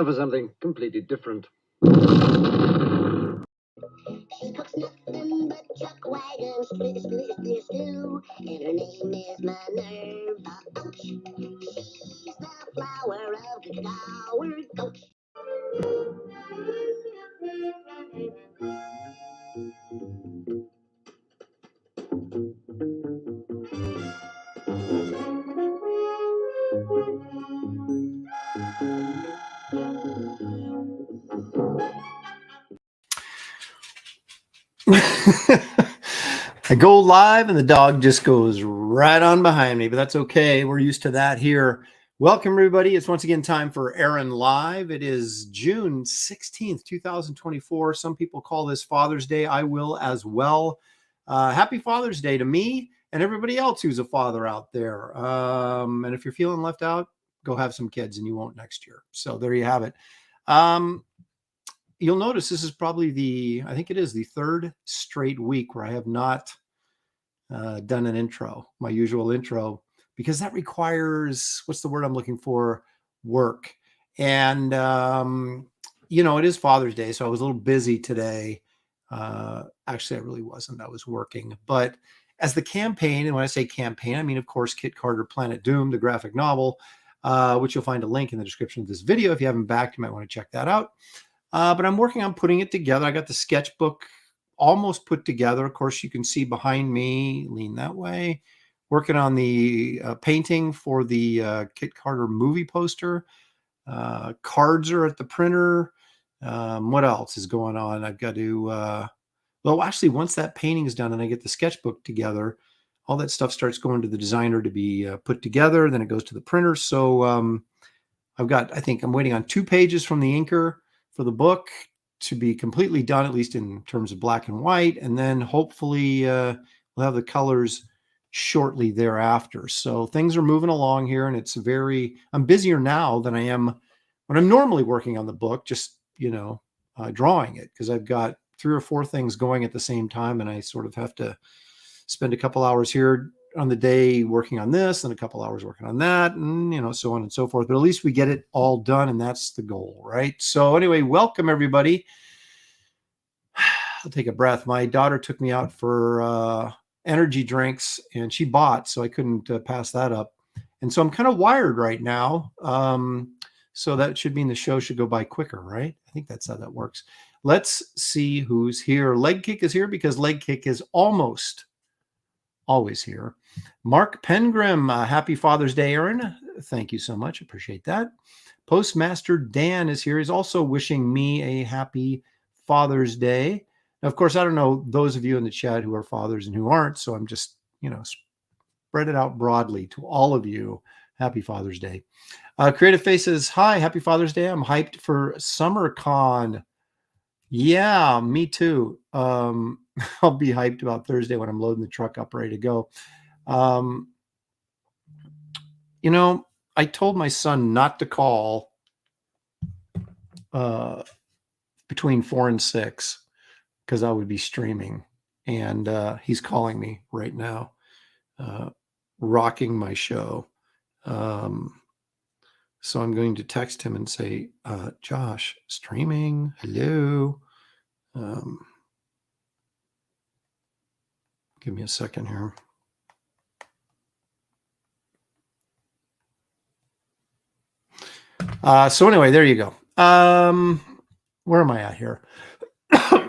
now for something completely different. She cooks nothing but chuck wagons, stew, and her name is Minerva. Ouch! She's the flower of the flower coach. I go live and the dog just goes right on behind me, but that's okay. We're used to that here. Welcome, everybody. It's once again time for Aaron Live. It is June 16th, 2024. Some people call this Father's Day. I will as well. Happy Father's Day to me and everybody else who's a father out there. And if you're feeling left out, go have some kids and you won't next year. So there you have it. You'll notice this is probably I think it is the third straight week where I have not done an intro, my usual intro, because that requires, what's the word I'm looking for? Work. And, it is Father's Day, so I was a little busy today. Actually, I really wasn't. I was working. But as the campaign, and when I say campaign, I mean, of course, Kit Carter, Planet Doom, the graphic novel, which you'll find a link in the description of this video. If you haven't backed, you might want to check that out. But I'm working on putting it together. I got the sketchbook almost put together. Of course, you can see behind me, lean that way, working on the painting for the Kit Carter movie poster. Cards are at the printer. What else is going on? I've got to, well, actually, once that painting is done and I get the sketchbook together, all that stuff starts going to the designer to be put together. Then it goes to the printer. So I think I'm waiting on 2 pages from the inker for the book to be completely done, at least in terms of black and white. And then hopefully we'll have the colors shortly thereafter. So things are moving along here, and I'm busier now than I am when I'm normally working on the book, just, drawing it, because I've got 3 or 4 things going at the same time. And I sort of have to spend a couple hours here on the day working on this and a couple hours working on that, and so on and so forth. But at least we get it all done, and that's the goal, right? So anyway, welcome everybody. I'll take a breath. My daughter took me out for energy drinks, and she bought, so I couldn't pass that up. And so I'm kind of wired right now. So that should mean the show should go by quicker, right? I think that's how that works. Let's see who's here. Leg Kick is here because Leg Kick is almost always here. Mark Pengrim, happy Father's Day, Aaron. Thank you so much. Appreciate that. Postmaster Dan is here. He's also wishing me a happy Father's Day. Now, of course, I don't know those of you in the chat who are fathers and who aren't, so I'm just, spread it out broadly to all of you. Happy Father's Day. Creative Faces, hi, happy Father's Day. I'm hyped for SummerCon. Yeah, me too. I'll be hyped about Thursday when I'm loading the truck up, ready to go. I told my son not to call between 4 and 6 because I would be streaming. And he's calling me right now, rocking my show. So I'm going to text him and say, Josh, streaming, hello. Give me a second here. So anyway, there you go. Where am I at here?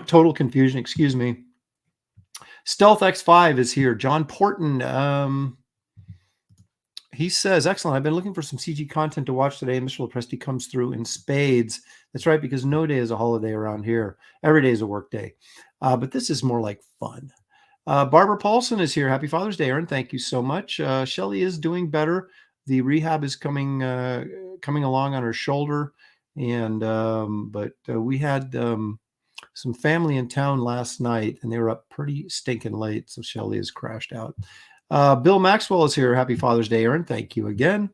Total confusion, excuse me. Stealth X5 is here. John Porton, he says, excellent. I've been looking for some CG content to watch today. Mr. Lepresti comes through in spades. That's right, because no day is a holiday around here. Every day is a work day. But this is more like fun. Barbara Paulson is here. Happy Father's Day, Aaron. Thank you so much. Shelly is doing better. The rehab is coming along on her shoulder. And but we had some family in town last night, and they were up pretty stinking late. So Shelly has crashed out. Bill Maxwell is here. Happy Father's Day, Aaron. Thank you again.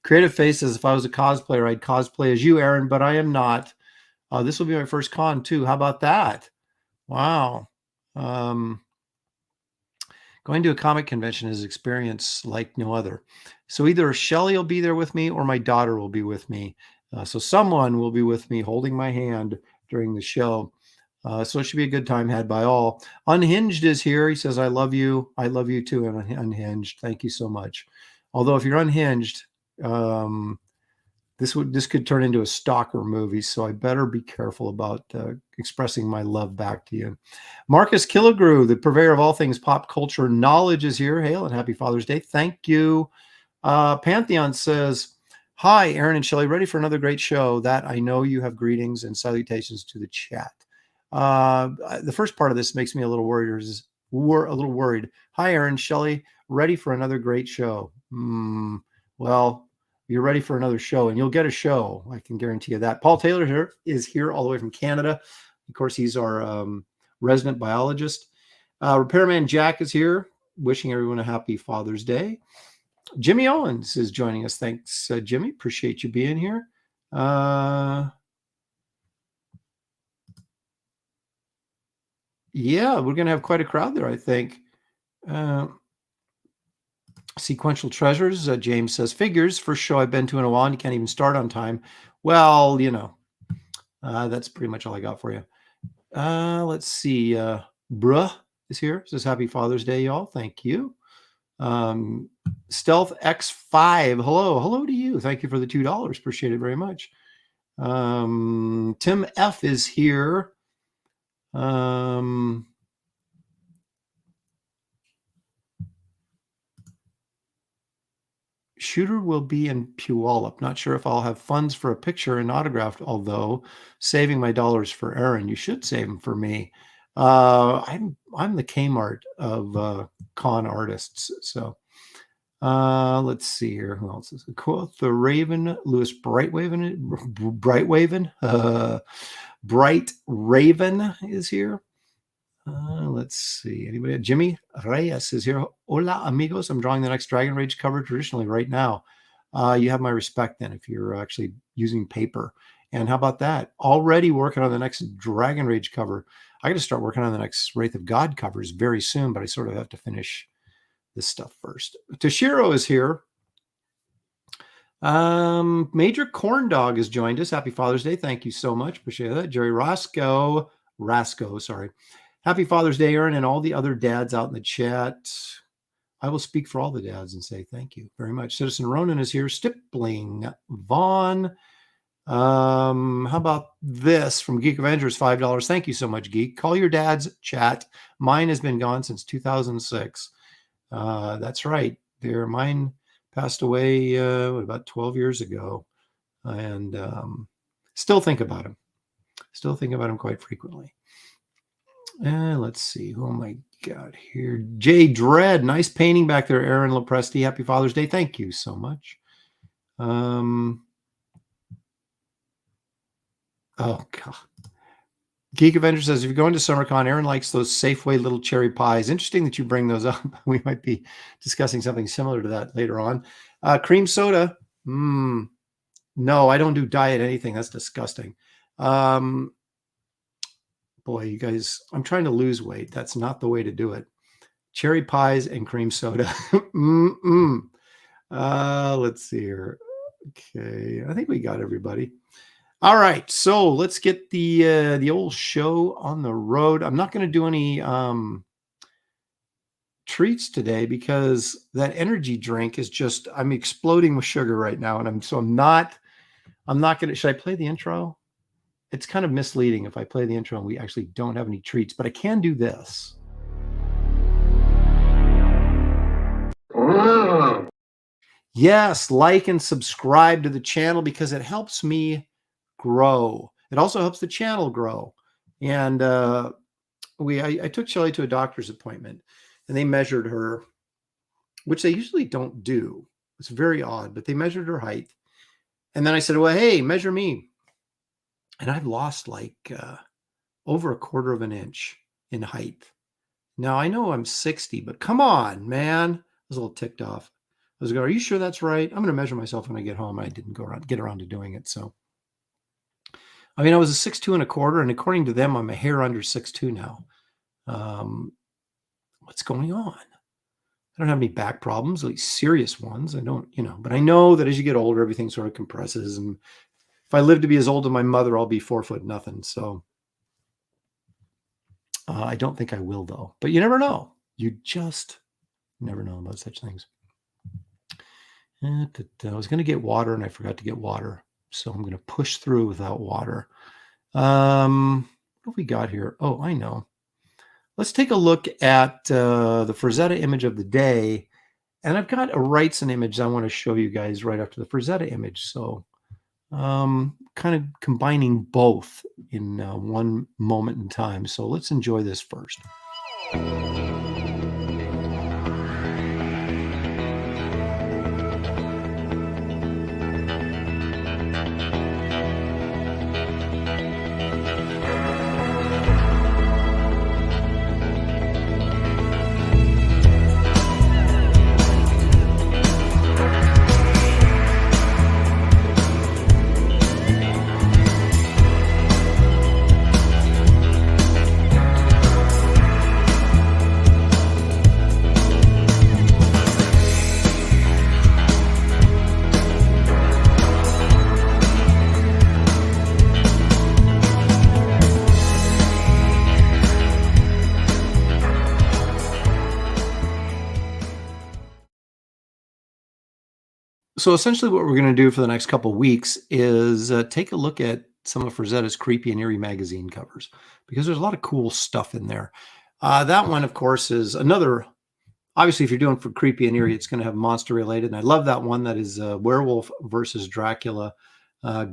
Creative Face says, if I was a cosplayer, I'd cosplay as you, Aaron, but I am not. This will be my first con too. How about that? Wow. Going Going to a comic convention is an experience like no other. So either Shelly will be there with me or my daughter will be with me. So someone will be with me holding my hand during the show. So it should be a good time had by all. Unhinged is here. He says, I love you. I love you too, Unhinged. Thank you so much. Although if you're unhinged, this could turn into a stalker movie, so I better be careful about expressing my love back to you. Marcus Killigrew, the purveyor of all things pop culture knowledge, is here. Hail and happy Father's Day. Thank you. Pantheon says, hi, Aaron and Shelley, ready for another great show. That I know you have greetings and salutations to the chat. The first part of this makes me a little worried. Hi, Aaron, Shelley, ready for another great show. Well, you're ready for another show, and you'll get a show. I can guarantee you that. Paul Taylor is here all the way from Canada. Of course, he's our resident biologist. Repairman Jack is here, wishing everyone a happy Father's Day. Jimmy Owens is joining us. Thanks, Jimmy. Appreciate you being here. Yeah, we're going to have quite a crowd there, I think. Sequential Treasures, James says, figures, first show I've been to in a while, and you can't even start on time. Well, that's pretty much all I got for you. Let's see. Bruh is here. Says, happy Father's Day, y'all. Thank you. Stealth X5, hello to you. Thank you for the $2. Appreciate it very much. Tim F is here. Shooter will be in Puyallup. Not sure if I'll have funds for a picture and autographed, although saving my dollars for Aaron. You should save them for me. I'm the Kmart of con artists. So let's see here. Who else is Quoth the Raven? Lewis Bright Raven is here. Let's see. Anybody? Jimmy Reyes is here. Hola, amigos. I'm drawing the next Dragon Rage cover traditionally right now. You have my respect then if you're actually using paper. And how about that? Already working on the next Dragon Rage cover. I got to start working on the next Wraith of God covers very soon, but I sort of have to finish this stuff first. Toshiro is here. Major Corn Dog has joined us. Happy Father's Day. Thank you so much. Appreciate that. Jerry Rasco, sorry. Happy Father's Day, Aaron, and all the other dads out in the chat. I will speak for all the dads and say thank you very much. Citizen Ronan is here. Stippling Vaughn. How about this from Geek Avengers, $5? Thank you so much, Geek. Call your dads, chat. Mine has been gone since 2006. That's right. Mine passed away about 12 years ago. And still think about him. Still think about him quite frequently. Let's see. Who am I got here? Jay Dredd. Nice painting back there, Aaron Lopresti. Happy Father's Day. Thank you so much. Oh, God. Geek Avenger says, if you're going to SummerCon, Aaron likes those Safeway little cherry pies. Interesting that you bring those up. We might be discussing something similar to that later on. Cream soda. No, I don't do diet anything. That's disgusting. Boy, you guys, I'm trying to lose weight. That's not the way to do it. Cherry pies and cream soda. Let's see here. Okay, I think we got everybody. All right, so let's get the old show on the road. I'm not going to do any treats today because that energy drink is just, I'm exploding with sugar right now, and I'm not going to. Should I play the intro? It's kind of misleading if I play the intro and we actually don't have any treats, but I can do this. Yes, like and subscribe to the channel because it helps me grow. It also helps the channel grow. And I took Shelly to a doctor's appointment and they measured her, which they usually don't do. It's very odd, but they measured her height. And then I said, well, hey, measure me. And I've lost like over 1/4 of an inch in height. Now, I know I'm 60, but come on, man. I was a little ticked off. I was going, are you sure that's right? I'm going to measure myself when I get home. I didn't get around to doing it. So, I mean, I was a 6'2" and 1/4, and according to them, I'm a hair under 6'2" now. What's going on? don't have any back problems, like serious ones. I don't, but I know that as you get older, everything sort of compresses. And if I live to be as old as my mother, I'll be 4 foot nothing. So I don't think I will, though. But you never know. You just never know about such things. I was going to get water and I forgot to get water. So I'm going to push through without water. What have we got here? Oh, I know. Let's take a look at the Frazetta image of the day. And I've got a Wrightson image I want to show you guys right after the Frazetta image. So kind of combining both in one moment in time. So let's enjoy this first. So essentially what we're going to do for the next couple of weeks is take a look at some of Frazetta's Creepy and Eerie magazine covers, because there's a lot of cool stuff in there. That one, of course, is another, obviously, if you're doing for Creepy and Eerie, it's going to have monster related. And I love that one. That is Werewolf versus Dracula.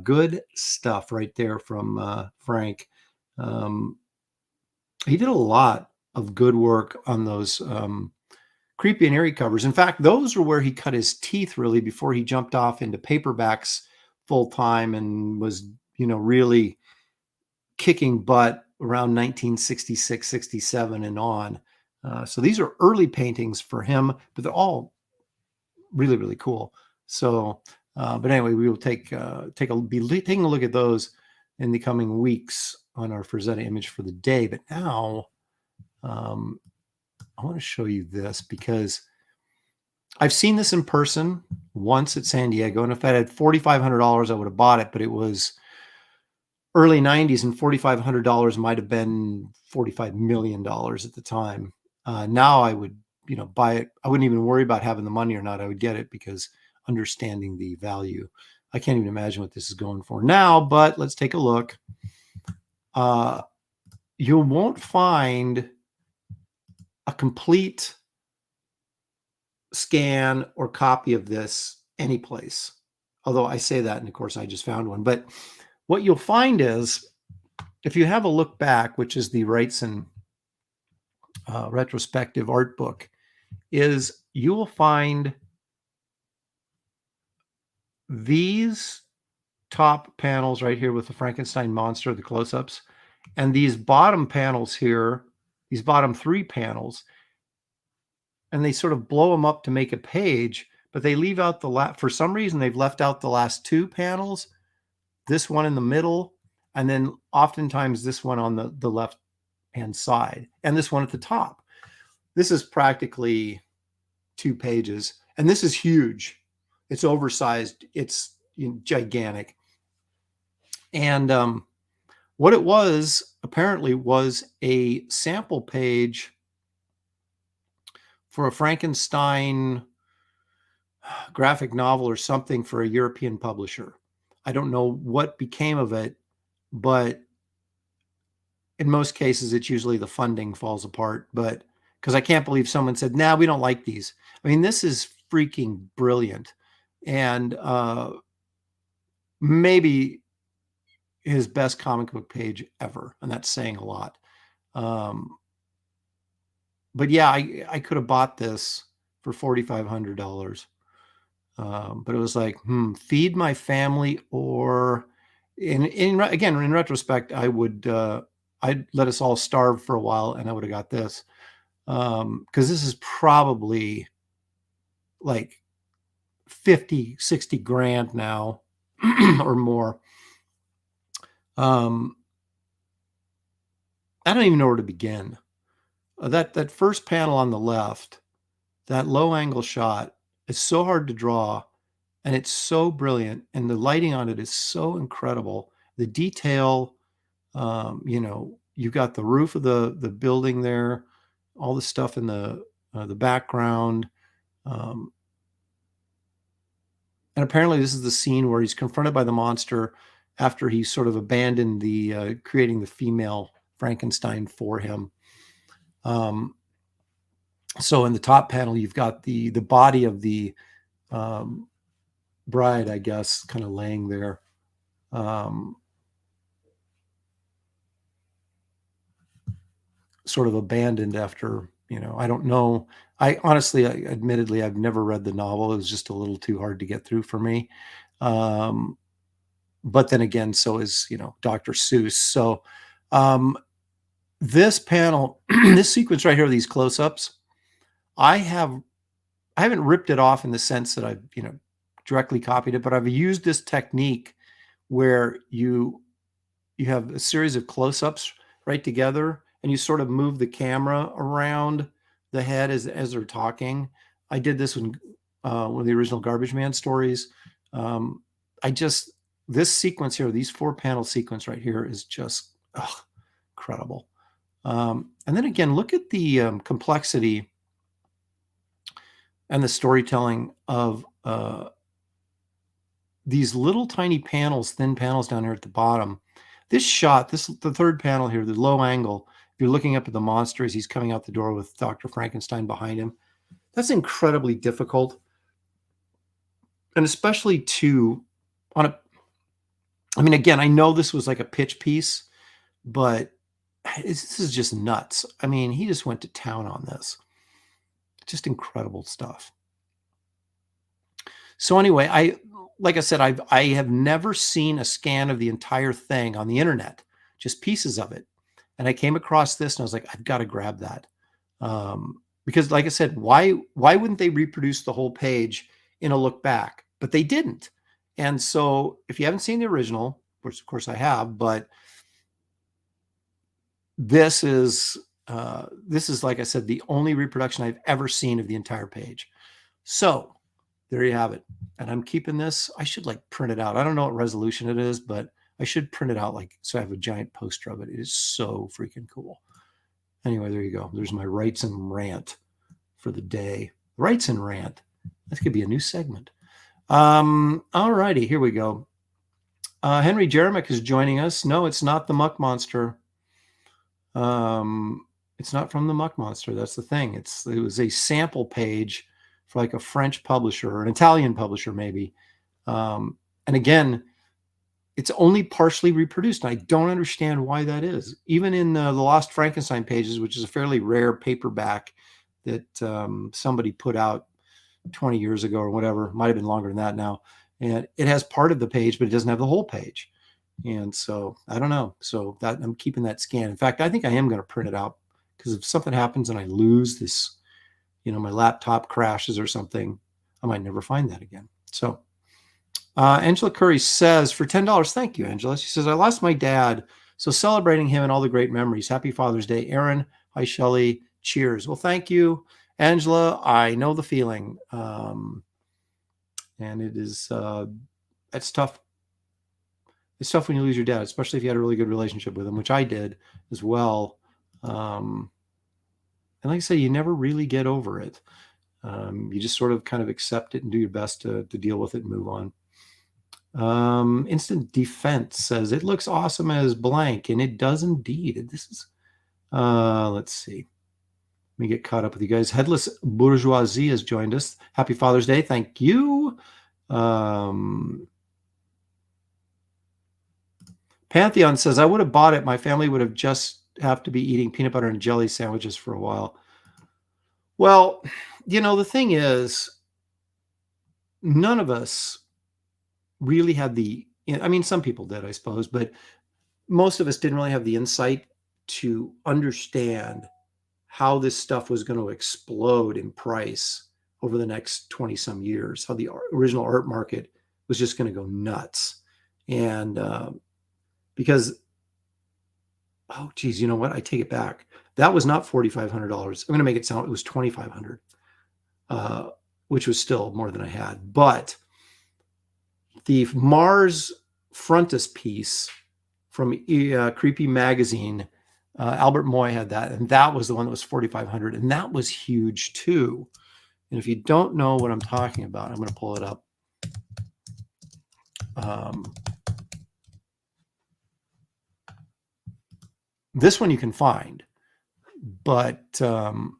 Good stuff right there from Frank. He did a lot of good work on those Creepy and Eerie covers. In fact, those were where he cut his teeth really before he jumped off into paperbacks full time and was, really kicking butt around 1966, 67 and on. So these are early paintings for him, but they're all really, really cool. So, but anyway, we will be taking a look at those in the coming weeks on our Frazetta image for the day. But now, I want to show you this because I've seen this in person once at San Diego. And if I had $4,500, I would have bought it, but it was early 90s and $4,500 might have been $45 million at the time. Now I would, buy it. I wouldn't even worry about having the money or not. I would get it because understanding the value. I can't even imagine what this is going for now, but let's take a look. You won't find a complete scan or copy of this anyplace. Although I say that, and of course I just found one. But what you'll find is, if you have a look back, which is the Wrightson retrospective art book, is you will find these top panels right here with the Frankenstein monster, the close-ups, and these bottom panels here, these bottom three panels, and they sort of blow them up to make a page, but they leave out for some reason, they've left out the last two panels, this one in the middle, and then oftentimes this one on the left-hand side, and this one at the top. This is practically 2 pages, and this is huge. It's oversized. It's gigantic. And what it was apparently was a sample page for a Frankenstein graphic novel or something for a European publisher. I don't know what became of it, but in most cases, it's usually the funding falls apart. But because I can't believe someone said, "Nah, we don't like these." I mean, this is freaking brilliant. And maybe his best comic book page ever. And that's saying a lot. But yeah, I could have bought this for $4,500. But it was like, feed my family, or again, in retrospect, I'd let us all starve for a while and I would have got this. Because this is probably like 50, 60 grand now or more. I don't even know where to begin. That first panel on the left, that low angle shot is so hard to draw, and it's so brilliant, and the lighting on it is so incredible. The detail, you've got the roof of the building there, all the stuff in the background. Um, and apparently this is the scene where he's confronted by the monster after he sort of abandoned the creating the female Frankenstein for him. So in the top panel, you've got the body of the bride, I guess, kind of laying there. Sort of abandoned after, I don't know. Admittedly, I've never read the novel. It was just a little too hard to get through for me. But then again, so is, Dr. Seuss. So this panel, this sequence right here, these close-ups, I haven't ripped it off in the sense that I've, directly copied it, but I've used this technique where you have a series of close-ups right together, and you sort of move the camera around the head as they're talking. I did this when one of the original Garbage Man stories. This sequence here, these 4-panel sequence right here is just incredible. And then again, look at the complexity and the storytelling of these little tiny panels, thin panels down here at the bottom. This shot, the third panel here, the low angle, if you're looking up at the monster as he's coming out the door with Dr. Frankenstein behind him, that's incredibly difficult. And especially again, I know this was like a pitch piece, but this is just nuts. I mean, he just went to town on this. Just incredible stuff. So anyway, like I said, I have never seen a scan of the entire thing on the internet, just pieces of it. And I came across this and I was like, I've got to grab that. Because like I said, why wouldn't they reproduce the whole page in a look back? But they didn't. And so if you haven't seen the original, which of course I have, but this is, like I said, the only reproduction I've ever seen of the entire page. So there you have it. And I'm keeping this. I should print it out. I don't know what resolution it is, but I should print it out so I have a giant poster of it. It is so freaking cool. Anyway, there you go. There's my Rights and Rant for the day. Rights and Rant. That could be a new segment. All righty, here we go. Henry Jeremick is joining us. No, it's not the Muck Monster. It's not from the Muck Monster. That's the thing. It was a sample page for a French publisher or an Italian publisher, maybe. And again, it's only partially reproduced. And I don't understand why that is. Even in the Lost Frankenstein pages, which is a fairly rare paperback that somebody put out 20 years ago or whatever, might have been longer than that now. And it has part of the page, but it doesn't have the whole page. And so I don't know. So that I'm keeping that scan. In fact, I think I am going to print it out, because if something happens and I lose this, my laptop crashes or something, I might never find that again. So Angela Curry says, for $10, thank you, Angela. She says, I lost my dad, so celebrating him and all the great memories. Happy Father's Day, Aaron. Hi, Shelley. Cheers. Well, thank you, Angela. I know the feeling. And it is, it's tough. It's tough when you lose your dad, especially if you had a really good relationship with him, which I did as well. And like I say, you never really get over it. You just sort of kind of accept it and do your best to deal with it and move on. Instant Defense says, it looks awesome as blank, and it does indeed. This is, let's see. Let me get caught up with you guys. Headless Bourgeoisie has joined us. Happy Father's Day. Thank you. Pantheon says, I would have bought it. My family would have just have to be eating peanut butter and jelly sandwiches for a while. Well, the thing is, none of us really had some people did, I suppose, but most of us didn't really have the insight to understand how this stuff was going to explode in price over the next 20 some years, how the original art market was just going to go nuts. And because, oh geez, you know what? I take it back. That was not $4,500. I'm going to make it sound it was $2,500. which was still more than I had. But the Mars frontispiece from Creepy Magazine, Albert Moy had that, and that was the one that was 4,500, and that was huge too. And if you don't know what I'm talking about, I'm going to pull it up. This one you can find, but oh,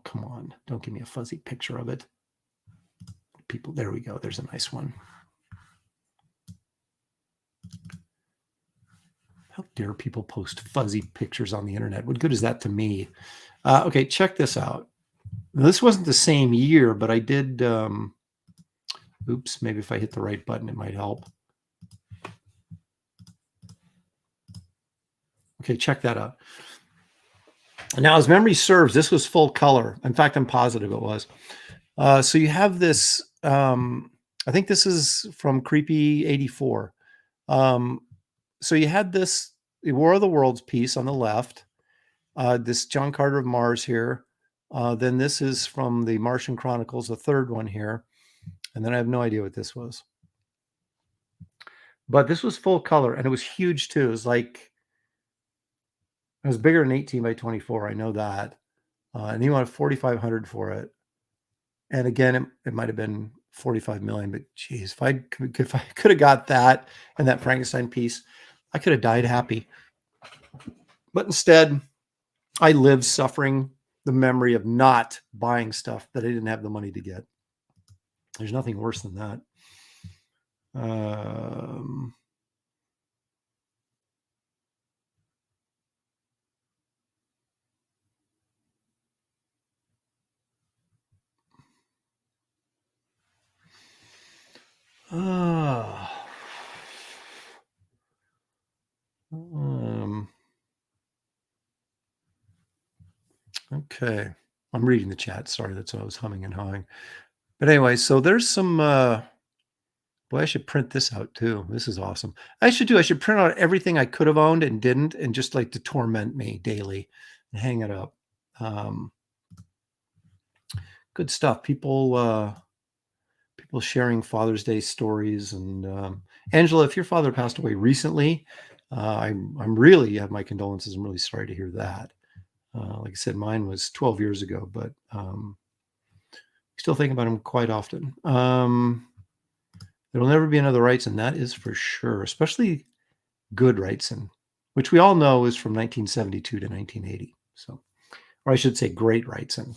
come on, don't give me a fuzzy picture of it. People, there we go. There's a nice one. How dare people post fuzzy pictures on the internet? What good is that to me? Okay, check this out. This wasn't the same year, but I did. Oops, maybe if I hit the right button, it might help. Okay, check that out. Now, as memory serves, this was full color. In fact, I'm positive it was. So you have this. I think this is from Creepy 84. So you had this War of the Worlds piece on the left, this John Carter of Mars here. Then this is from the Martian Chronicles, the third one here. And then I have no idea what this was. But this was full color, and it was huge too. It was like, it was bigger than 18 by 24. I know that. And he wanted 4,500 for it. And again, it might have been 45 million, but geez, if I could have got that and that Frankenstein piece, I could have died happy. But instead, I lived suffering the memory of not buying stuff that I didn't have the money to get. There's nothing worse than that. Okay. I'm reading the chat. Sorry, that's why I was humming and hawing. But anyway, so there's some, boy, I should print this out too. This is awesome. I should print out everything I could have owned and didn't, and just like to torment me daily and hang it up. Good stuff. People sharing Father's Day stories. And Angela, if your father passed away recently, I'm really have my condolences. I'm really sorry to hear that. Like I said, mine was 12 years ago, but still think about him quite often. There will never be another Wrightson, that is for sure, especially good Wrightson, which we all know is from 1972 to 1980. So, or I should say great Wrightson.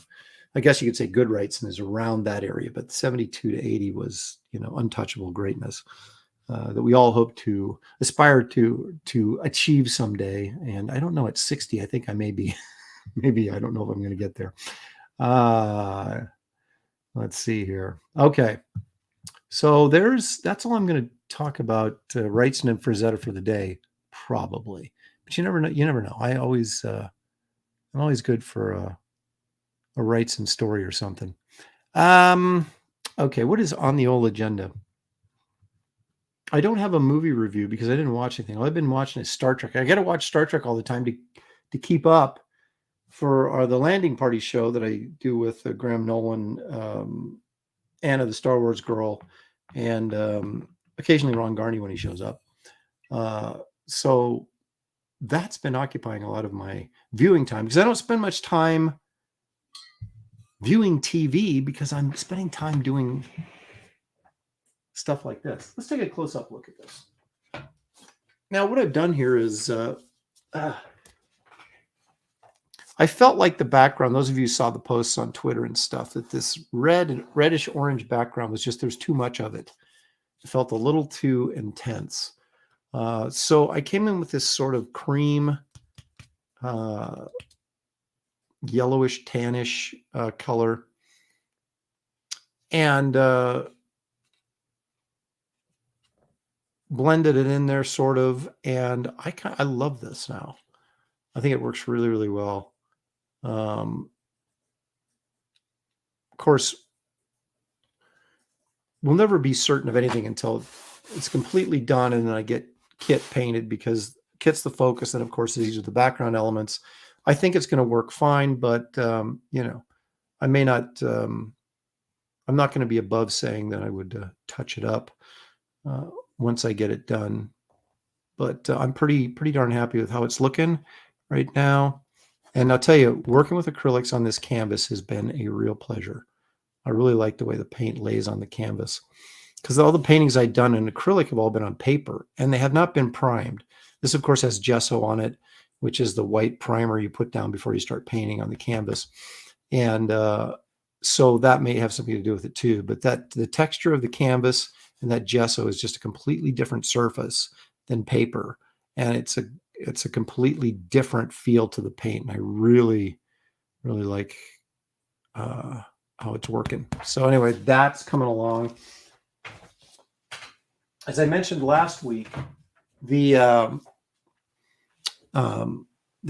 I guess you could say good Wrightson is around that area, but 72 to 80 was, untouchable greatness that we all hope to aspire to achieve someday. And I don't know, at 60, I think I may be, maybe, I don't know if I'm going to get there. Let's see here. Okay. So that's all I'm going to talk about Wrightson and Frazetta for the day, probably. But you never know. You never know. I'm always good for a Wrightson story or something. Okay, what is on the old agenda? I don't have a movie review because I didn't watch anything. All I've been watching is Star Trek. I got to watch Star Trek all the time to keep up for the Landing Party show that I do with Graham Nolan, Anna the Star Wars girl, and occasionally Ron Garney when he shows up. So that's been occupying a lot of my viewing time because I don't spend much time viewing TV because I'm spending time doing stuff like this. Let's take a close-up look at this. Now, what I've done here is I felt like the background, those of you who saw the posts on Twitter and stuff, that this reddish orange background was just, there's too much of it. It felt a little too intense. So I came in with this sort of cream, yellowish, tannish color. And blended it in there sort of. And I love this now. I think it works really, really well. Of course, we'll never be certain of anything until it's completely done, and then I get kit painted because kit's the focus, and of course these are the background elements. I think it's going to work fine, but I may not. I'm not going to be above saying that I would touch it up once I get it done. But I'm pretty darn happy with how it's looking right now. And I'll tell you, working with acrylics on this canvas has been a real pleasure. I really like the way the paint lays on the canvas, because all the paintings I've done in acrylic have all been on paper and they have not been primed. This, of course, has gesso on it, which is the white primer you put down before you start painting on the canvas. And so that may have something to do with it too. But the texture of the canvas and that gesso is just a completely different surface than paper. And it's a completely different feel to the paint. And I really, really like how it's working. So anyway, that's coming along. As I mentioned last week, the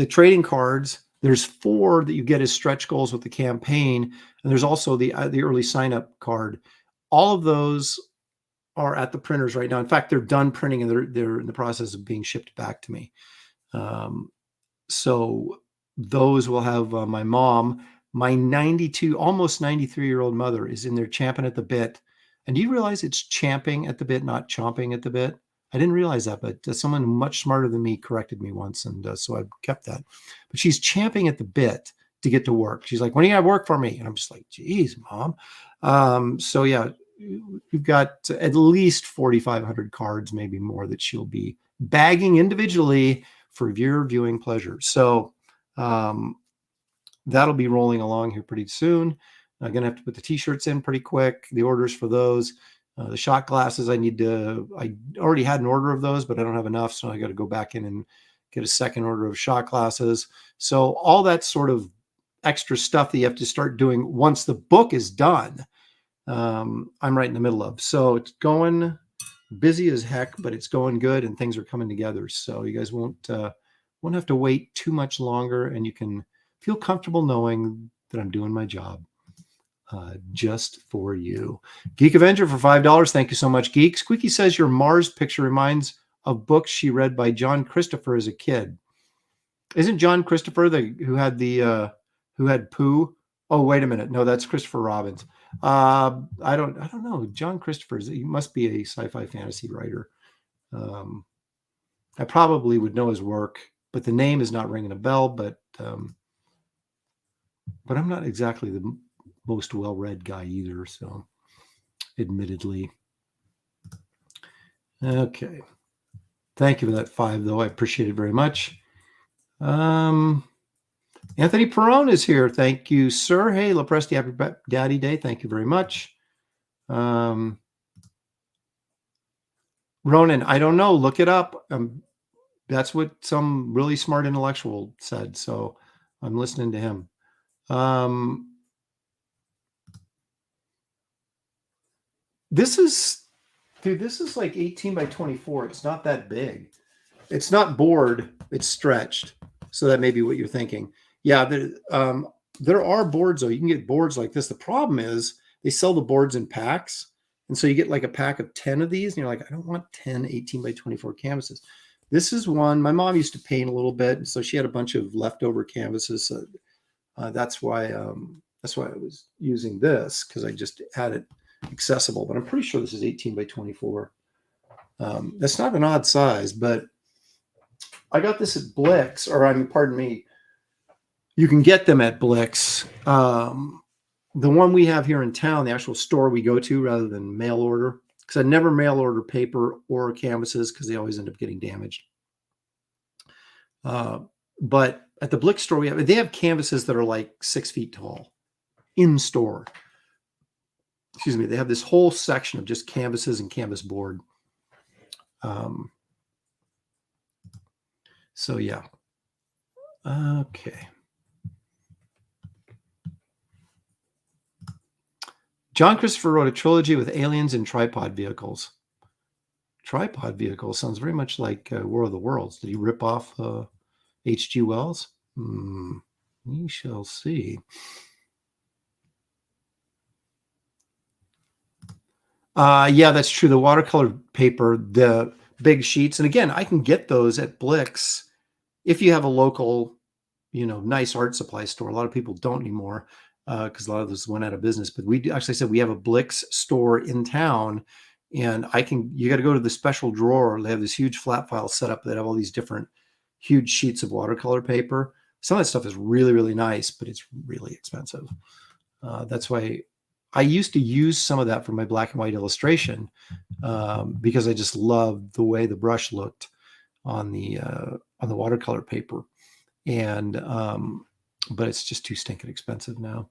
trading cards, there's 4 that you get as stretch goals with the campaign, and there's also the early sign up card. All of those are at the printers right now. In fact, they're done printing and they're in the process of being shipped back to me. So those will have my mom. My 92, almost 93-year-old mother is in there champing at the bit. And do you realize it's champing at the bit, not chomping at the bit? I didn't realize that, but someone much smarter than me corrected me once, and so I've kept that. But she's champing at the bit to get to work. She's like, "When are you gonna work for me?" And I'm just like, "Geez, Mom." So yeah, we've got at least 4,500 cards, maybe more, that she'll be bagging individually for your viewing pleasure. So that'll be rolling along here pretty soon. I'm going to have to put the t-shirts in pretty quick, the orders for those. The shot glasses, I already had an order of those, but I don't have enough. So I got to go back in and get a second order of shot glasses. So all that sort of extra stuff that you have to start doing once the book is done, I'm right in the middle of. So it's going busy as heck, but it's going good and things are coming together. So you guys won't have to wait too much longer, and you can feel comfortable knowing that I'm doing my job just for you. Geek Avenger for $5. Thank you so much, Geek. Squeaky says your Mars picture reminds of books she read by John Christopher as a kid. Isn't John Christopher who had Pooh? Oh, wait a minute. No, that's Christopher Robbins. I don't know. John Christopher, he must be a sci-fi fantasy writer. I probably would know his work, but the name is not ringing a bell. But I'm not exactly the most well-read guy either. So, admittedly. Okay. Thank you for that 5, though. I appreciate it very much. Anthony Perone is here. Thank you, sir. Hey, La Presti, happy Daddy Day. Thank you very much. Ronan, I don't know. Look it up. That's what some really smart intellectual said. So I'm listening to him. This is like 18 by 24. It's not that big. It's not board. It's stretched. So that may be what you're thinking. Yeah, there are boards, though. You can get boards like this. The problem is they sell the boards in packs. And so you get like a pack of 10 of these. And you're like, I don't want 10 18 by 24 canvases. This is one. My mom used to paint a little bit. So she had a bunch of leftover canvases. So, that's why I was using this, because I just had it accessible. But I'm pretty sure this is 18 by 24. That's not an odd size, but I got this at Blix, pardon me. You can get them at Blix. The one we have here in town, the actual store we go to rather than mail order, because I never mail order paper or canvases because they always end up getting damaged. But at the Blix store, they have canvases that are like 6 feet tall in store. Excuse me. They have this whole section of just canvases and canvas board. So yeah. Okay. John Christopher wrote a trilogy with aliens and tripod vehicles. Tripod vehicles sounds very much like War of the Worlds. Did he rip off H.G. Wells? We shall see. Yeah, that's true. The watercolor paper, the big sheets. And again, I can get those at Blix if you have a local nice art supply store. A lot of people don't anymore because a lot of those went out of business. But we actually said we have a Blix store in town, and you got to go to the special drawer. They have this huge flat file set up that have all these different huge sheets of watercolor paper. Some of that stuff is really, really nice, but it's really expensive. That's why I used to use some of that for my black and white illustration because I just loved the way the brush looked on the watercolor paper. And but it's just too stinking expensive now.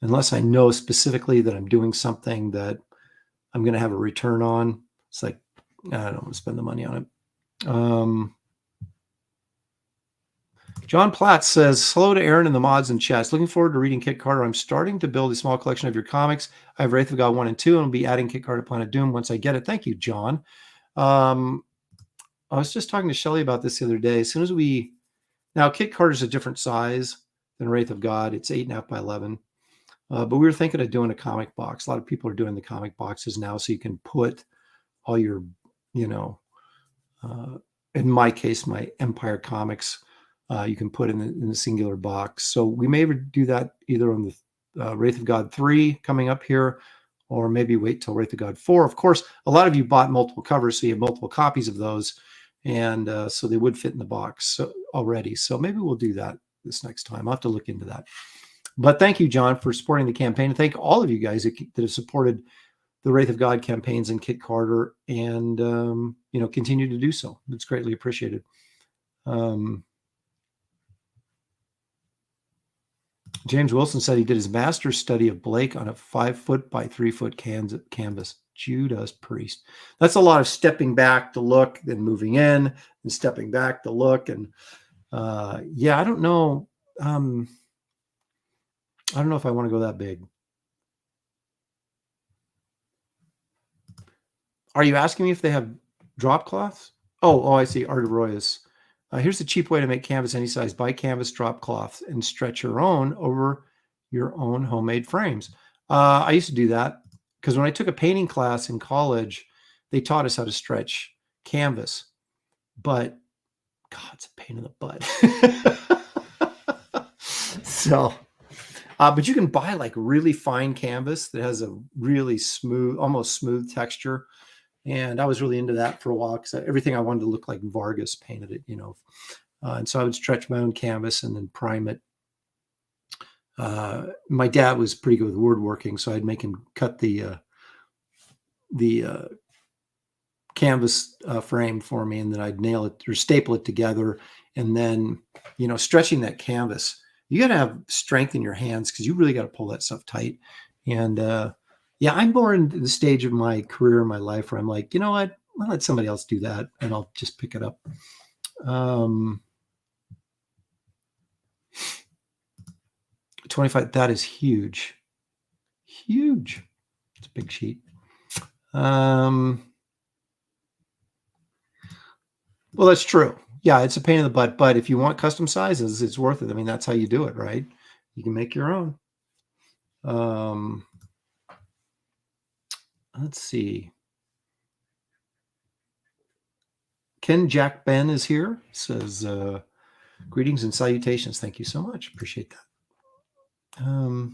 Unless I know specifically that I'm doing something that I'm going to have a return on, it's like I don't want to spend the money on it. John Platt says, hello to Aaron and the mods and chats. Looking forward to reading Kit Carter. I'm starting to build a small collection of your comics. I have Wraith of God 1 and 2, and I'll be adding Kit Carter Planet Doom once I get it. Thank you, John. I was just talking to Shelly about this the other day. As soon as now Kit Carter's a different size than Wraith of God. It's 8.5 by 11. But we were thinking of doing a comic box. A lot of people are doing the comic boxes now, so you can put all your, in my case, my Empire comics, you can put in the singular box. So we may do that either on the Wraith of God 3 coming up here, or maybe wait till Wraith of God 4. Of course, a lot of you bought multiple covers, so you have multiple copies of those, and so they would fit in the box already. So maybe we'll do that this next time. I'll have to look into that. But thank you, John, for supporting the campaign, and thank all of you guys that have supported the Wraith of God campaigns and Kit Carter, and continue to do so. It's greatly appreciated. James Wilson said he did his master's study of Blake on a 5-foot by 3-foot canvas. Judas Priest. That's a lot of stepping back to look, then moving in, and stepping back to look. And I don't know. I don't know if I want to go that big. Are you asking me if they have drop cloths? Oh, I see. Art of Royas. Here's a cheap way to make canvas any size. Buy canvas drop cloths and stretch your own over your own homemade frames. I used to do that because when I took a painting class in college, they taught us how to stretch canvas. But, God, it's a pain in the butt. So, but you can buy like really fine canvas that has a really smooth, almost smooth texture. And I was really into that for a while because everything I wanted to look like Vargas painted it, and so I would stretch my own canvas and then prime it. My dad was pretty good with woodworking, so I'd make him cut the canvas frame for me, and then I'd nail it or staple it together. And then, stretching that canvas, you got to have strength in your hands because you really got to pull that stuff tight. And I'm more in the stage of my career in my life where I'm like, you know what? I'll let somebody else do that, and I'll just pick it up. 25. That is huge. Huge. It's a big sheet. Well, that's true. Yeah, it's a pain in the butt, but if you want custom sizes, it's worth it. I mean, that's how you do it, right? You can make your own. Let's see. Ken Jack Ben is here. Says, greetings and salutations. Thank you so much. Appreciate that. A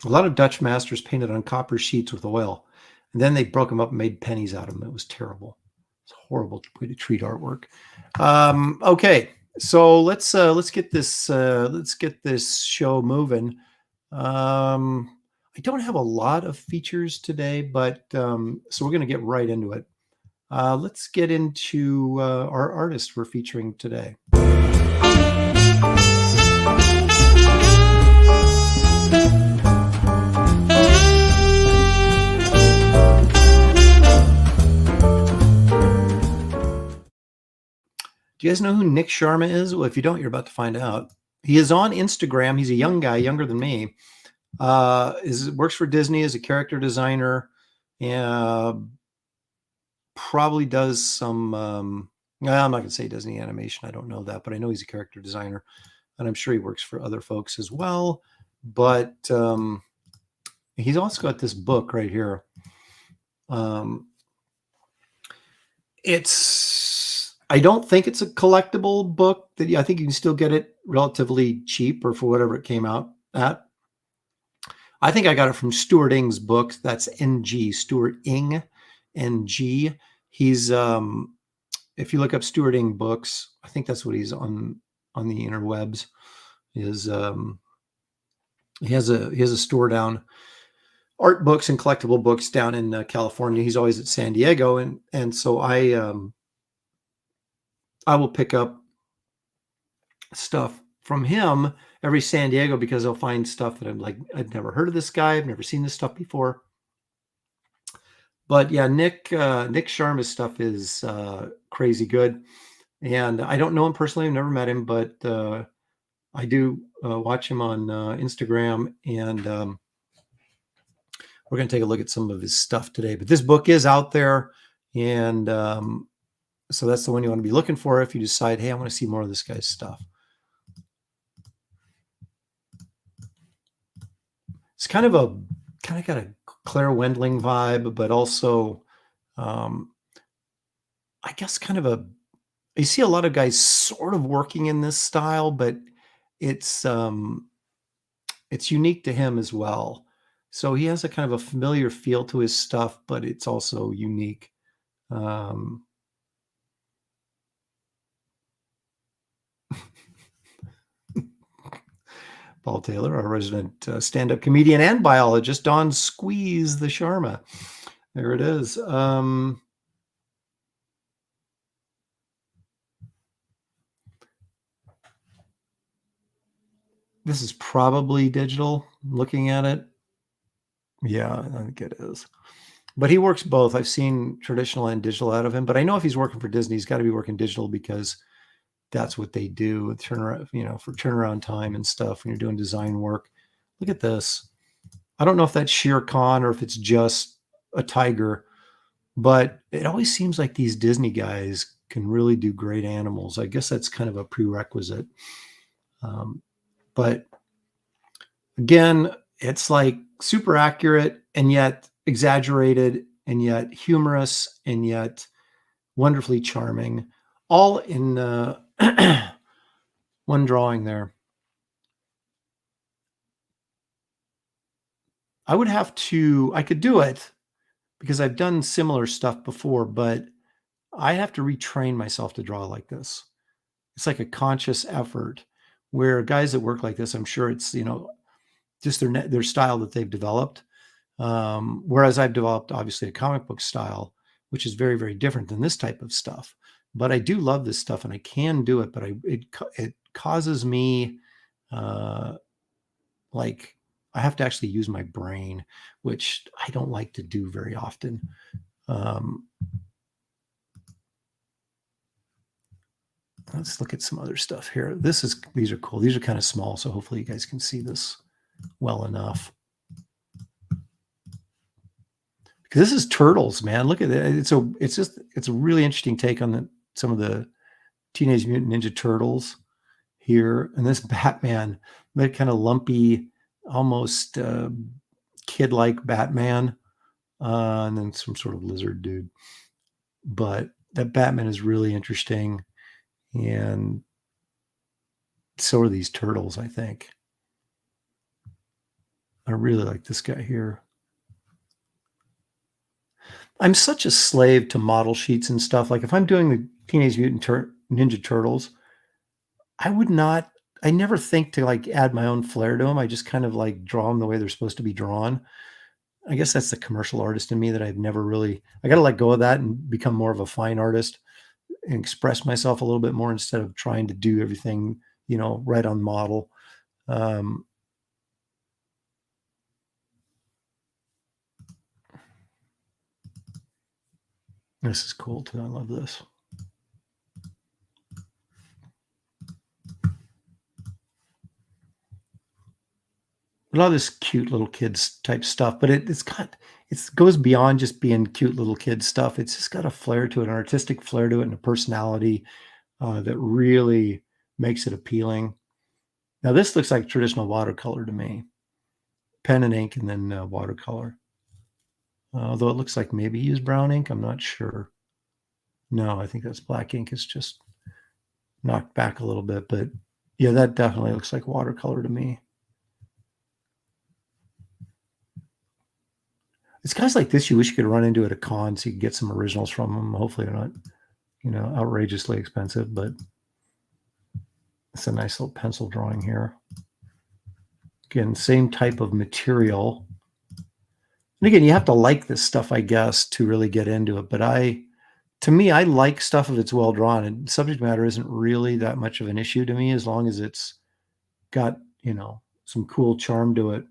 lot of Dutch masters painted on copper sheets with oil, and then they broke them up and made pennies out of them. It was terrible. It's a horrible way to treat artwork. Okay, so let's get this show moving. I don't have a lot of features today, but so we're going to get right into it. Let's get into our artist we're featuring today. Do you guys know who Nick Sharma is? Well, if you don't, you're about to find out. He is on Instagram. He's a young guy, younger than me. Works for Disney as a character designer. Probably does some. I'm not going to say Disney animation. I don't know that, but I know he's a character designer, and I'm sure he works for other folks as well. But he's also got this book right here. I don't think it's a collectible book. That I think you can still get it relatively cheap or for whatever it came out at. I think I got it from Stuart Ing's books. That's NG, Stuart Ing, NG. He's if you look up Stuart Ing books, I think that's what he's on the interwebs. Is he has a store down, art books and collectible books down in California. He's always at San Diego, and so I will pick up stuff from him every San Diego because I'll find stuff that I'm like, I've never heard of this guy, I've never seen this stuff before. But yeah, Nick Sharma's stuff is crazy good, and I don't know him personally. I've never met him, but I do watch him on Instagram, and we're going to take a look at some of his stuff today. But this book is out there, and so that's the one you want to be looking for if you decide, hey, I want to see more of this guy's stuff. It's kind of got a Claire Wendling vibe, but also, I guess you see a lot of guys sort of working in this style, but it's unique to him as well. So he has a kind of a familiar feel to his stuff, but it's also unique. Paul Taylor, our resident stand-up comedian and biologist, Don Squeeze the Sharma. There it is. This is probably digital, looking at it. Yeah, I think it is. But he works both. I've seen traditional and digital out of him, but I know if he's working for Disney, he's got to be working digital because that's what they do, turnaround, for turnaround time and stuff when you're doing design work. Look at this. I don't know if that's Shere Khan or if it's just a tiger, but it always seems like these Disney guys can really do great animals. I guess that's kind of a prerequisite. But again, it's like super accurate and yet exaggerated and yet humorous and yet wonderfully charming, all in one drawing there. I could do it because I've done similar stuff before, but I have to retrain myself to draw like this. It's like a conscious effort where guys that work like this, I'm sure it's, just their style that they've developed. Whereas I've developed obviously a comic book style, which is very, very different than this type of stuff. But I do love this stuff and I can do it, but it causes me like I have to actually use my brain, which I don't like to do very often. Let's look at some other stuff here. These are cool. These are kind of small, so hopefully you guys can see this well enough. Because this is turtles, man. Look at it. It's a really interesting take on some of the Teenage Mutant Ninja Turtles here. And this Batman, that kind of lumpy, almost kid-like Batman, and then some sort of lizard dude. But that Batman is really interesting, and so are these turtles, I think. I really like this guy here. I'm such a slave to model sheets and stuff. Like if I'm doing the Teenage Mutant Ninja Turtles, I never think to like add my own flair to them. I just kind of like draw them the way they're supposed to be drawn. I guess that's the commercial artist in me that I got to let go of that and become more of a fine artist and express myself a little bit more instead of trying to do everything, right on model. This is cool too. I love this. A lot of this cute little kids type stuff, but it goes beyond just being cute little kids stuff. It's just got a flair to it, an artistic flair to it, and a personality that really makes it appealing. Now this looks like traditional watercolor to me, pen and ink, and then watercolor. Although it looks like maybe he used brown ink, I'm not sure. No, I think that's black ink. It's just knocked back a little bit, but yeah, that definitely looks like watercolor to me. It's guys like this you wish you could run into at a con so you could get some originals from them. Hopefully they're not, outrageously expensive, but it's a nice little pencil drawing here. Again, same type of material. And again, you have to like this stuff, I guess, to really get into it. But to me, I like stuff if it's well drawn. And subject matter isn't really that much of an issue to me as long as it's got, some cool charm to it.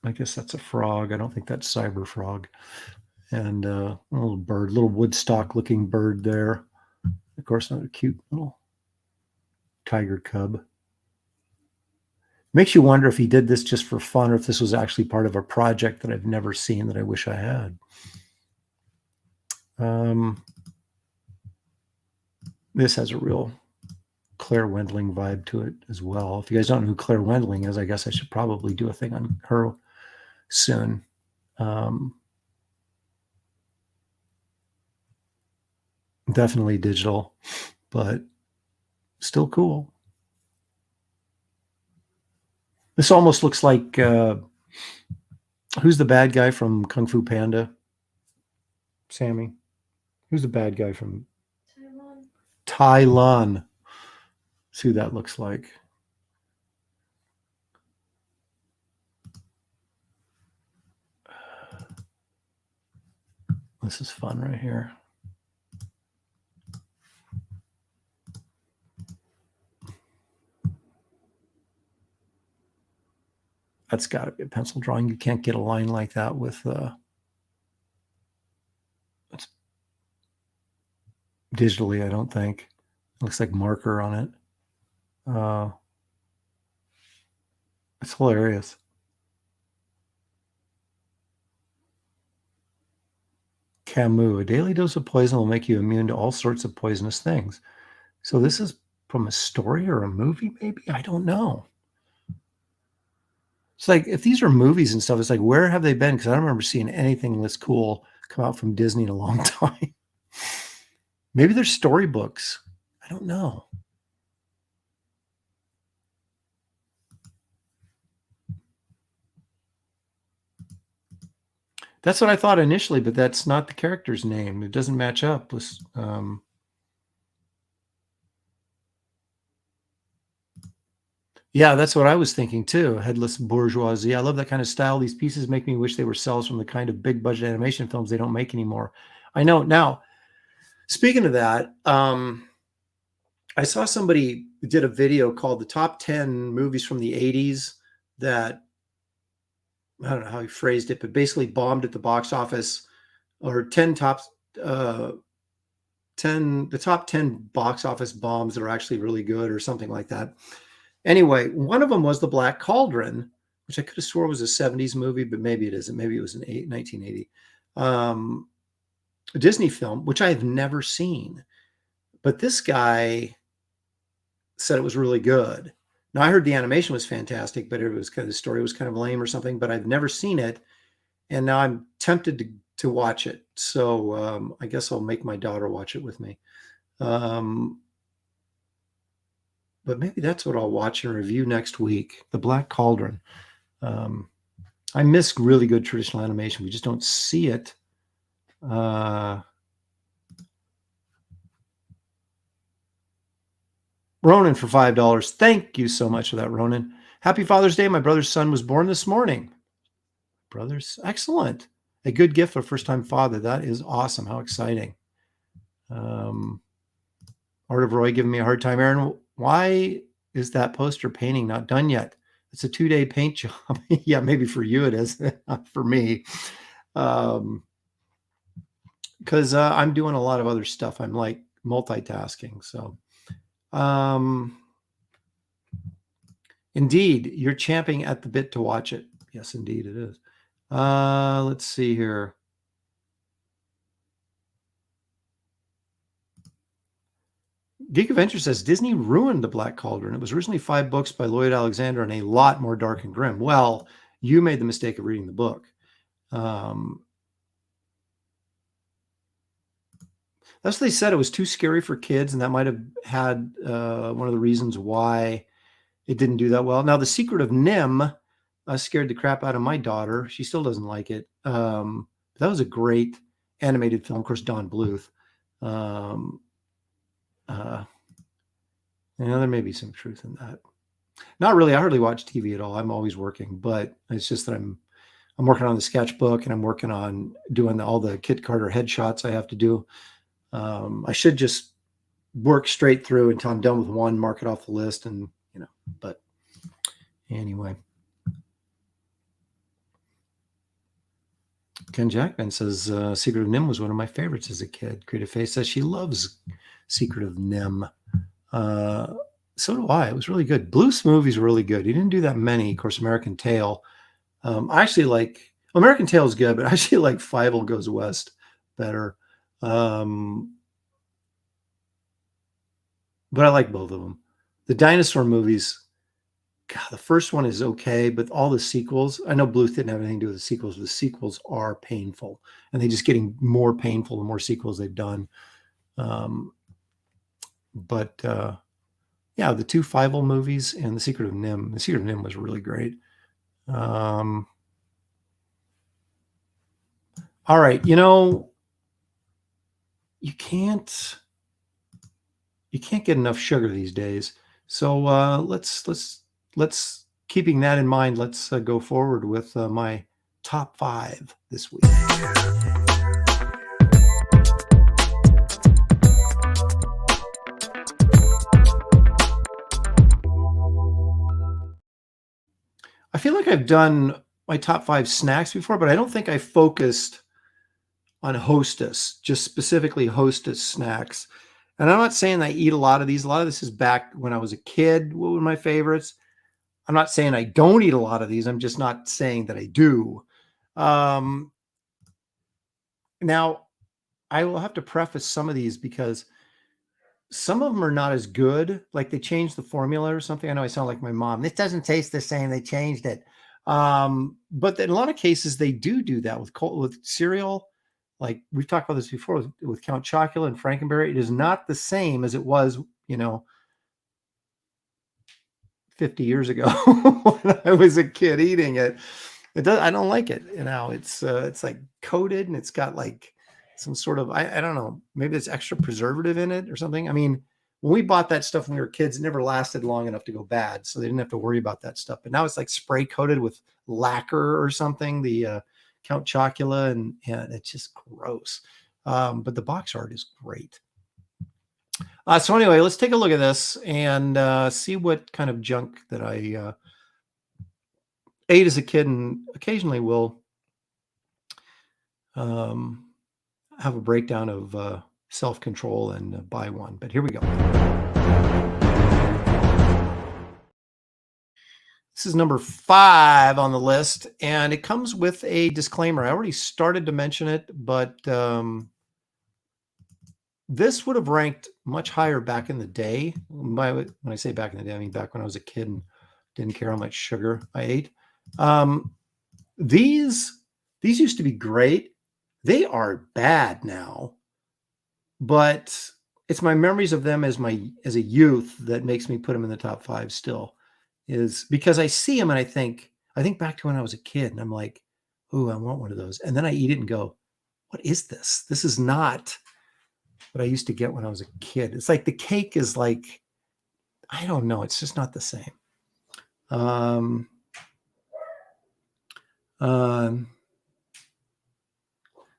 I guess that's a frog. I don't think that's cyber frog. And a little bird, little Woodstock looking bird there. Of course, not a cute little tiger cub. Makes you wonder if he did this just for fun or if this was actually part of a project that I've never seen that I wish I had. This has a real Claire Wendling vibe to it as well. If you guys don't know who Claire Wendling is, I guess I should probably do a thing on her soon. Definitely digital, but still cool. This almost looks like who's the bad guy from Kung Fu Panda? Sammy. Who's the bad guy from Thailand? See who that looks like. This is fun right here. That's got to be a pencil drawing. You can't get a line like that with digitally, I don't think. It looks like marker on it. It's hilarious. Camus, a daily dose of poison will make you immune to all sorts of poisonous things. So this is from a story or a movie, maybe? I don't know. It's like, if these are movies and stuff, it's like, where have they been? Because I don't remember seeing anything this cool come out from Disney in a long time. Maybe they're storybooks. I don't know. That's what I thought initially, but that's not the character's name. It doesn't match up with. Yeah, that's what I was thinking too. Headless bourgeoisie. I love that kind of style. These pieces make me wish they were cells from the kind of big budget animation films they don't make anymore. I know. Now, speaking of that, I saw somebody did a video called the top 10 movies from the 80s that, I don't know how he phrased it, but basically bombed at the box office, or 10 tops, the top 10 box office bombs that are actually really good or something like that. Anyway, one of them was The Black Cauldron, which I could have swore was a 70s movie, but maybe it isn't. Maybe it was an 1980 a Disney film, which I have never seen. But this guy said it was really good. Now, I heard the animation was fantastic, but it was kind of, the story was kind of lame or something, but I've never seen it. And now I'm tempted to watch it. So I guess I'll make my daughter watch it with me. But maybe that's what I'll watch and review next week. The Black Cauldron. I miss really good traditional animation. We just don't see it. Ronan for $5. Thank you so much for that, Ronan. Happy Father's Day. My brother's son was born this morning. Brothers, excellent. A good gift for a first-time father. That is awesome. How exciting. Art of Roy giving me a hard time. Aaron, why is that poster painting not done yet? It's a 2-day paint job. Yeah, maybe for you it is, not for me. Because I'm doing a lot of other stuff. I'm like multitasking. So, indeed, you're champing at the bit to watch it. Yes, indeed, it is. Let's see here. Geek Adventure says Disney ruined The Black Cauldron. It was originally 5 books by Lloyd Alexander and a lot more dark and grim. Well, you made the mistake of reading the book. That's what they said. It was too scary for kids, and that might have had one of the reasons why it didn't do that well. Now, The Secret of Nim scared the crap out of my daughter. She still doesn't like it. That was a great animated film. Of course, Don Bluth. There may be some truth in that. Not really. I hardly watch TV at all. I'm always working, but it's just that I'm working on the sketchbook and I'm working on doing all the Kit Carter headshots I have to do. I should just work straight through until I'm done with one, mark it off the list, and but anyway. Ken Jackman says Secret of Nim was one of my favorites as a kid. Creative Face says she loves Secret of Nim. So do I. It was really good. Bluth's movies were really good. He didn't do that many. Of course, American Tail. I actually like American Tail is good, but I actually like Fievel Goes West better. But I like both of them. The dinosaur movies, God, the first one is okay, but all the sequels, I know Bluth didn't have anything to do with the sequels, but the sequels are painful, and they're just getting more painful the more sequels they've done. Yeah, the 2 Fievel movies and The Secret of Nim. The Secret of Nim was really great. All right, you can't get enough sugar these days. So let's keeping that in mind. Let's go forward with my top 5 this week. I feel like I've done my top 5 snacks before, but I don't think I focused on Hostess, just specifically Hostess snacks. And I'm not saying I eat a lot of these. A lot of this is back when I was a kid. What were my favorites? I'm not saying I don't eat a lot of these. I'm just not saying that I do. Now, I will have to preface some of these because some of them are not as good. Like they changed the formula or something. I know I sound like my mom. This doesn't taste the same. They changed it. But in a lot of cases, they do that with cereal. Like we've talked about this before with Count Chocula and Frankenberry. It is not the same as it was, 50 years ago when I was a kid eating it. I don't like it. It's like coated and it's got like some sort of, I don't know, maybe it's extra preservative in it or something. I mean, when we bought that stuff when we were kids, it never lasted long enough to go bad. So they didn't have to worry about that stuff. But now it's like spray coated with lacquer or something, the Count Chocula, and it's just gross. But the box art is great. So anyway, let's take a look at this and see what kind of junk that I ate as a kid and occasionally will have a breakdown of self-control and buy one. But here we go. This is number 5 on the list, and it comes with a disclaimer. I already started to mention it, but this would have ranked much higher back in the day. When I say back in the day, I mean back when I was a kid and didn't care how much sugar I ate. These used to be great. They are bad now, but it's my memories of them as a youth that makes me put them in the top 5 still. Is because I see them and I think back to when I was a kid and I'm like, ooh, I want one of those. And then I eat it and go, what is this? This is not what I used to get when I was a kid. It's like the cake is like, I don't know. It's just not the same. Well,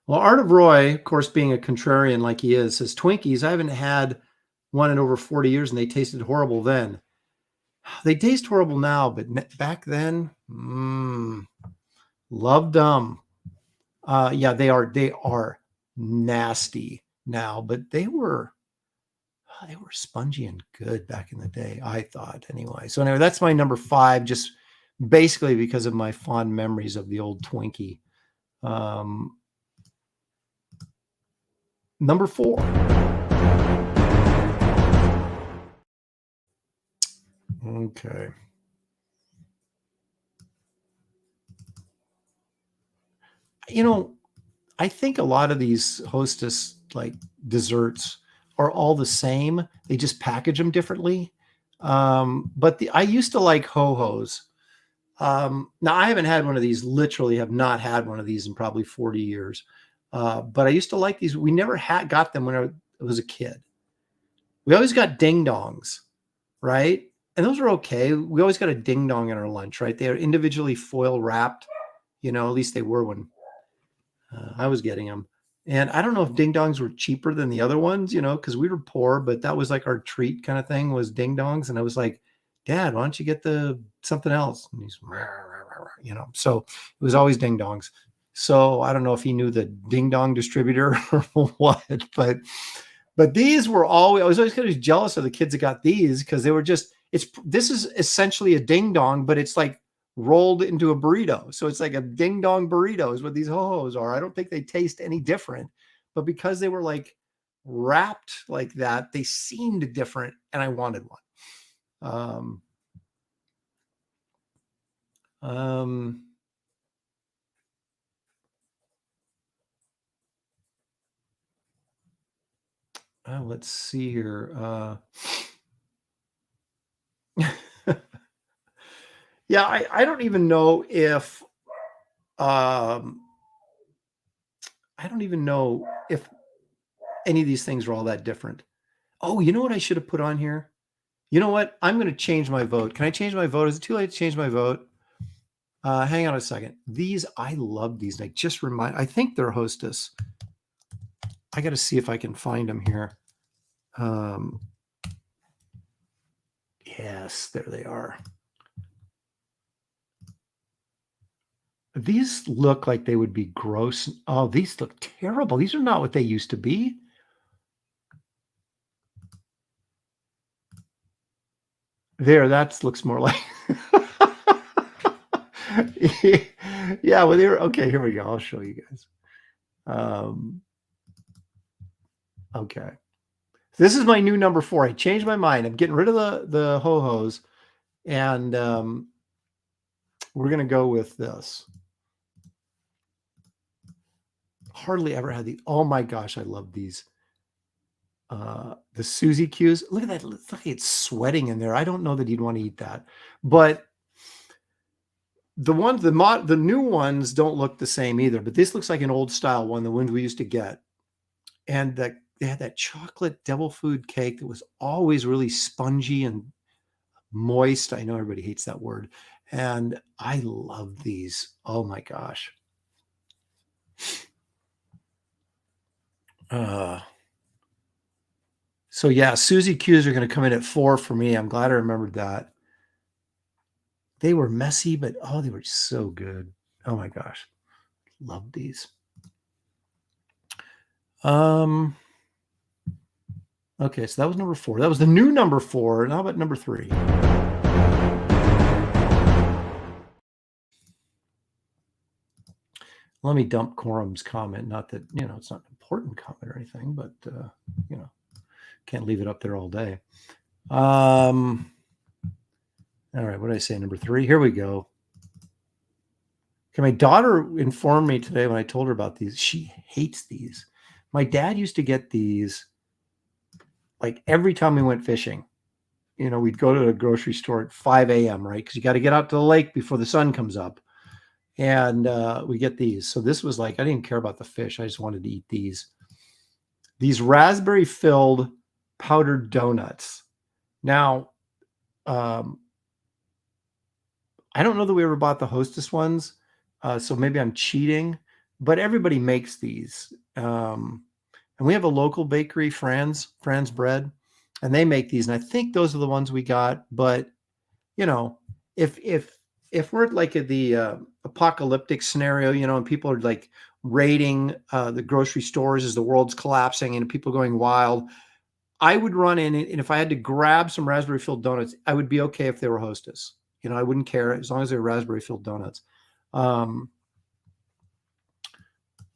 Art of Roy, of course, being a contrarian like he is, says Twinkies, I haven't had one in over 40 years and they tasted horrible then. They taste horrible now, but back then, loved them. Yeah, they are nasty now, but they were spongy and good back in the day, I thought anyway. So anyway, that's my number 5, just basically because of my fond memories of the old Twinkie. Number 4. Okay. You know, I think a lot of these Hostess like desserts are all the same. They just package them differently. But I used to like ho-hos. Now I haven't had one of these. Literally, have not had one of these in probably 40 years. But I used to like these. We never got them when I was a kid. We always got ding dongs, right? And those were okay. We always got a ding dong in our lunch, right? They are individually foil wrapped. You know, at least they were when I was getting them. And I don't know if ding dongs were cheaper than the other ones, you know, because we were poor, but that was like our treat kind of thing was ding dongs. And I was like, Dad, why don't you get the something else? And he's, you know, so it was always ding dongs. So I don't know if he knew the ding dong distributor or what, but these were always, I was always kind of jealous of the kids that got these because they were just, this is essentially a ding dong, but it's like rolled into a burrito. So it's like a ding dong burrito is what these ho-hos are. I don't think they taste any different, but because they were like wrapped like that, they seemed different and I wanted one. Let's see here. Yeah, I don't even know if I don't even know if any of these things are all that different. Oh, you know what I should have put on here? You know what? I'm going to change my vote. Can I change my vote? Is it too late to change my vote? Hang on a second. These, I love these. I just I think they're Hostess. I got to see if I can find them here. Yes, there they are. These look like they would be gross. Oh, these look terrible. These are not what they used to be. There, that looks more like. Yeah, well, they were okay. Here we go. I'll show you guys. Okay, this is my new number 4. I changed my mind. I'm getting rid of the ho-hos, and we're gonna go with this. Hardly ever had the. Oh my gosh, I love these. The Suzy Q's. Look at that. Look like it's sweating in there. I don't know that you'd want to eat that, but the ones, the new ones don't look the same either. But this looks like an old style one, the ones we used to get, and they had that chocolate devil food cake that was always really spongy and moist. I know everybody hates that word, and I love these. Oh my gosh. So yeah, Suzy Q's are going to come in at 4 for me. I'm glad I remembered that. They were messy, but oh, they were so good. Oh my gosh. Love these. Okay, so that was number 4. That was the new number 4. And how about number 3? Let me dump Quorum's comment. Not that, you know, it's not an important comment or anything, but, you know, can't leave it up there all day. All right, what did I say? Number 3. Here we go. Okay, my daughter informed me today when I told her about these. She hates these. My dad used to get these like every time we went fishing. You know, we'd go to the grocery store at 5 a.m., right? Because you got to get out to the lake before the sun comes up. And we get these. So this was like, I didn't care about the fish. I just wanted to eat these. These raspberry-filled powdered donuts. Now, I don't know that we ever bought the Hostess ones. So maybe I'm cheating. But everybody makes these. And we have a local bakery, Fran's Bread. And they make these. And I think those are the ones we got. But, you know, if we're like at the apocalyptic scenario, you know, and people are like raiding the grocery stores as the world's collapsing and people going wild, I would run in, and if I had to grab some raspberry filled donuts, I would be okay if they were Hostess. You know, I wouldn't care as long as they're raspberry filled donuts.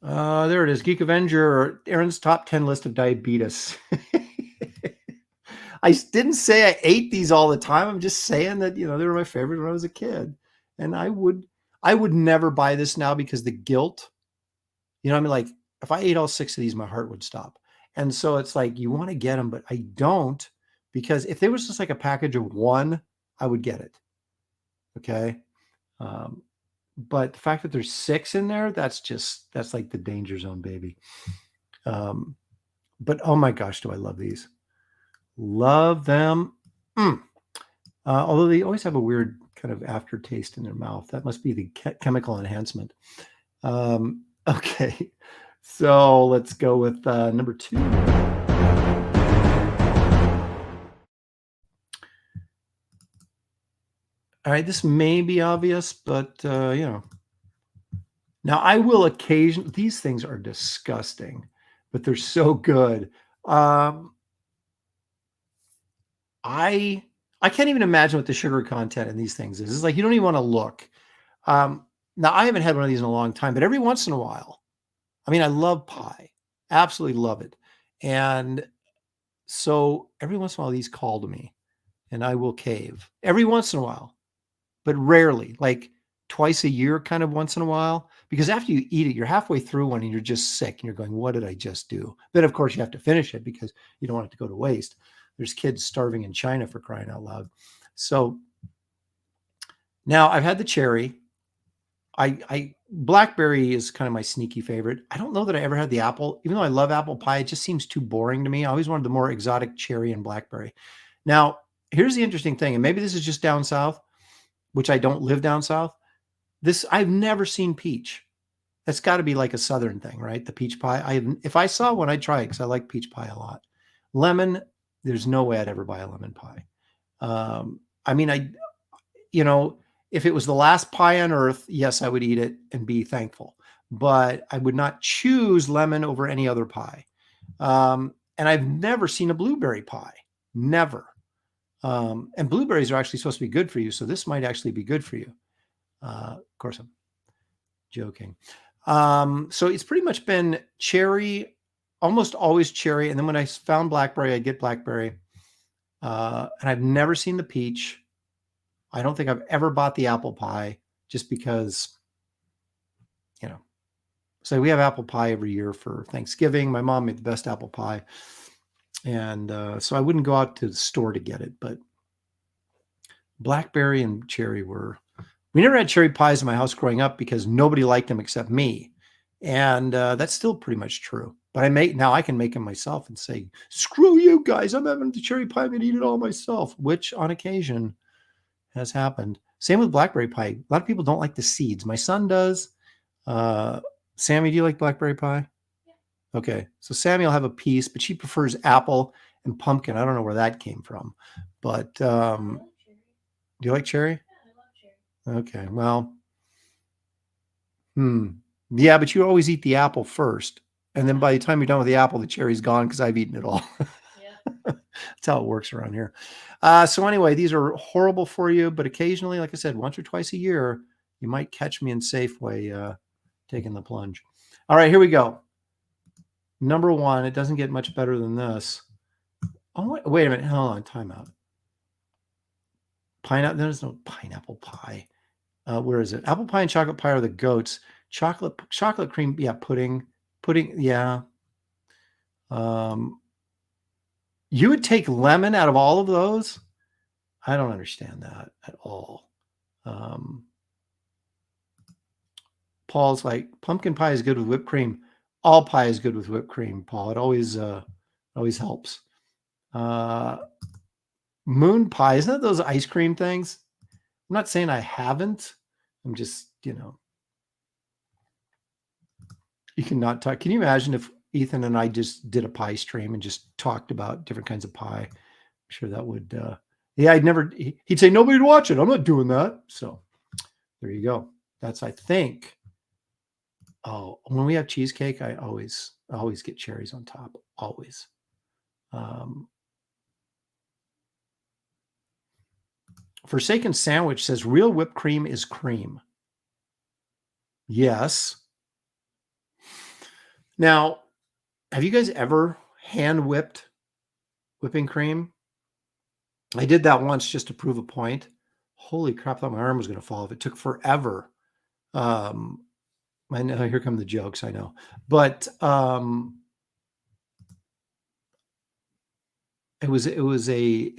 There it is, Geek Avenger, Aaron's top 10 list of diabetes. I didn't say I ate these all the time. I'm just saying that, they were my favorite when I was a kid. And I would never buy this now because the guilt, I mean, like if I ate all 6 of these, my heart would stop. And so it's like, you want to get them, but I don't, because if there was just like a package of 1, I would get it. Okay. But the fact that there's 6 in there, that's like the danger zone, baby. But oh my gosh, do I love these. Love them. Although they always have a weird kind of aftertaste in their mouth. That must be the chemical enhancement. Okay, so let's go with number 2. All right, this may be obvious, but Now I will occasionally. These things are disgusting, but they're so good. I can't even imagine what the sugar content in these things is. It's like you don't even want to look. Now I haven't had one of these in a long time, but every once in a while, I mean, I love pie, absolutely love it, and so every once in a while these call to me, and I will cave every once in a while, but rarely, like twice a year, kind of once in a while. Because after you eat it, you're halfway through one and you're just sick, and you're going, "What did I just do?" Then of course you have to finish it because you don't want it to go to waste. There's kids starving in China, for crying out loud. So now I've had the cherry. I blackberry is kind of my sneaky favorite. I don't know that I ever had the apple, even though I love apple pie. It just seems too boring to me. I always wanted the more exotic cherry and blackberry. Now, here's the interesting thing, and maybe this is just down south, which I don't live down south. I've never seen peach. That's got to be like a southern thing, right? The peach pie. If I saw one, I'd try it because I like peach pie a lot. Lemon, there's no way I'd ever buy a lemon pie. I mean, if it was the last pie on earth, yes, I would eat it and be thankful. But I would not choose lemon over any other pie. And I've never seen a blueberry pie. Never. And blueberries are actually supposed to be good for you. So this might actually be good for you. Of course, I'm joking. So it's pretty much been cherry, almost always cherry. And then when I found blackberry, I get blackberry. And I've never seen the peach. I don't think I've ever bought the apple pie just because, so we have apple pie every year for Thanksgiving. My mom made the best apple pie. And so I wouldn't go out to the store to get it, but blackberry and cherry we never had cherry pies in my house growing up because nobody liked them except me. And that's still pretty much true. But now I can make them myself and say, "Screw you guys, I'm having the cherry pie. I'm going to eat it all myself," which on occasion has happened. Same with blackberry pie. A lot of people don't like the seeds. My son does. Sammy, do you like blackberry pie? Yeah. Okay. So Sammy will have a piece, but she prefers apple and pumpkin. I don't know where that came from. But do you like cherry? Yeah, I love cherry. Okay. Well, yeah, but you always eat the apple first. And then by the time you're done with the apple, the cherry's gone because I've eaten it all. Yeah. That's how it works around here. So anyway, these are horrible for you, but occasionally, like I said, once or twice a year, you might catch me in Safeway taking the plunge. All right, here we go. Number 1, it doesn't get much better than this. Oh, wait a minute. Hold on, time out. Pineapple, there's no pineapple pie. Where is it? Apple pie and chocolate pie are the goats. Chocolate cream, yeah, pudding, yeah. You would take lemon out of all of those? I don't understand that at all. Paul's like, pumpkin pie is good with whipped cream. All pie is good with whipped cream, Paul. It always helps. Moon pie, isn't that those ice cream things? I'm not saying I haven't. I'm just, you cannot talk. Can you imagine if Ethan and I just did a pie stream and just talked about different kinds of pie? I'm sure that would, he'd say, nobody'd watch it. I'm not doing that. So there you go. That's, I think, when we have cheesecake, I always get cherries on top. Always. Forsaken Sandwich says real whipped cream is cream. Yes. Now, have you guys ever hand whipped whipping cream? I did that once just to prove a point. Holy crap, I thought my arm was going to fall off. It took forever. I know, here come the jokes, I know. But it was a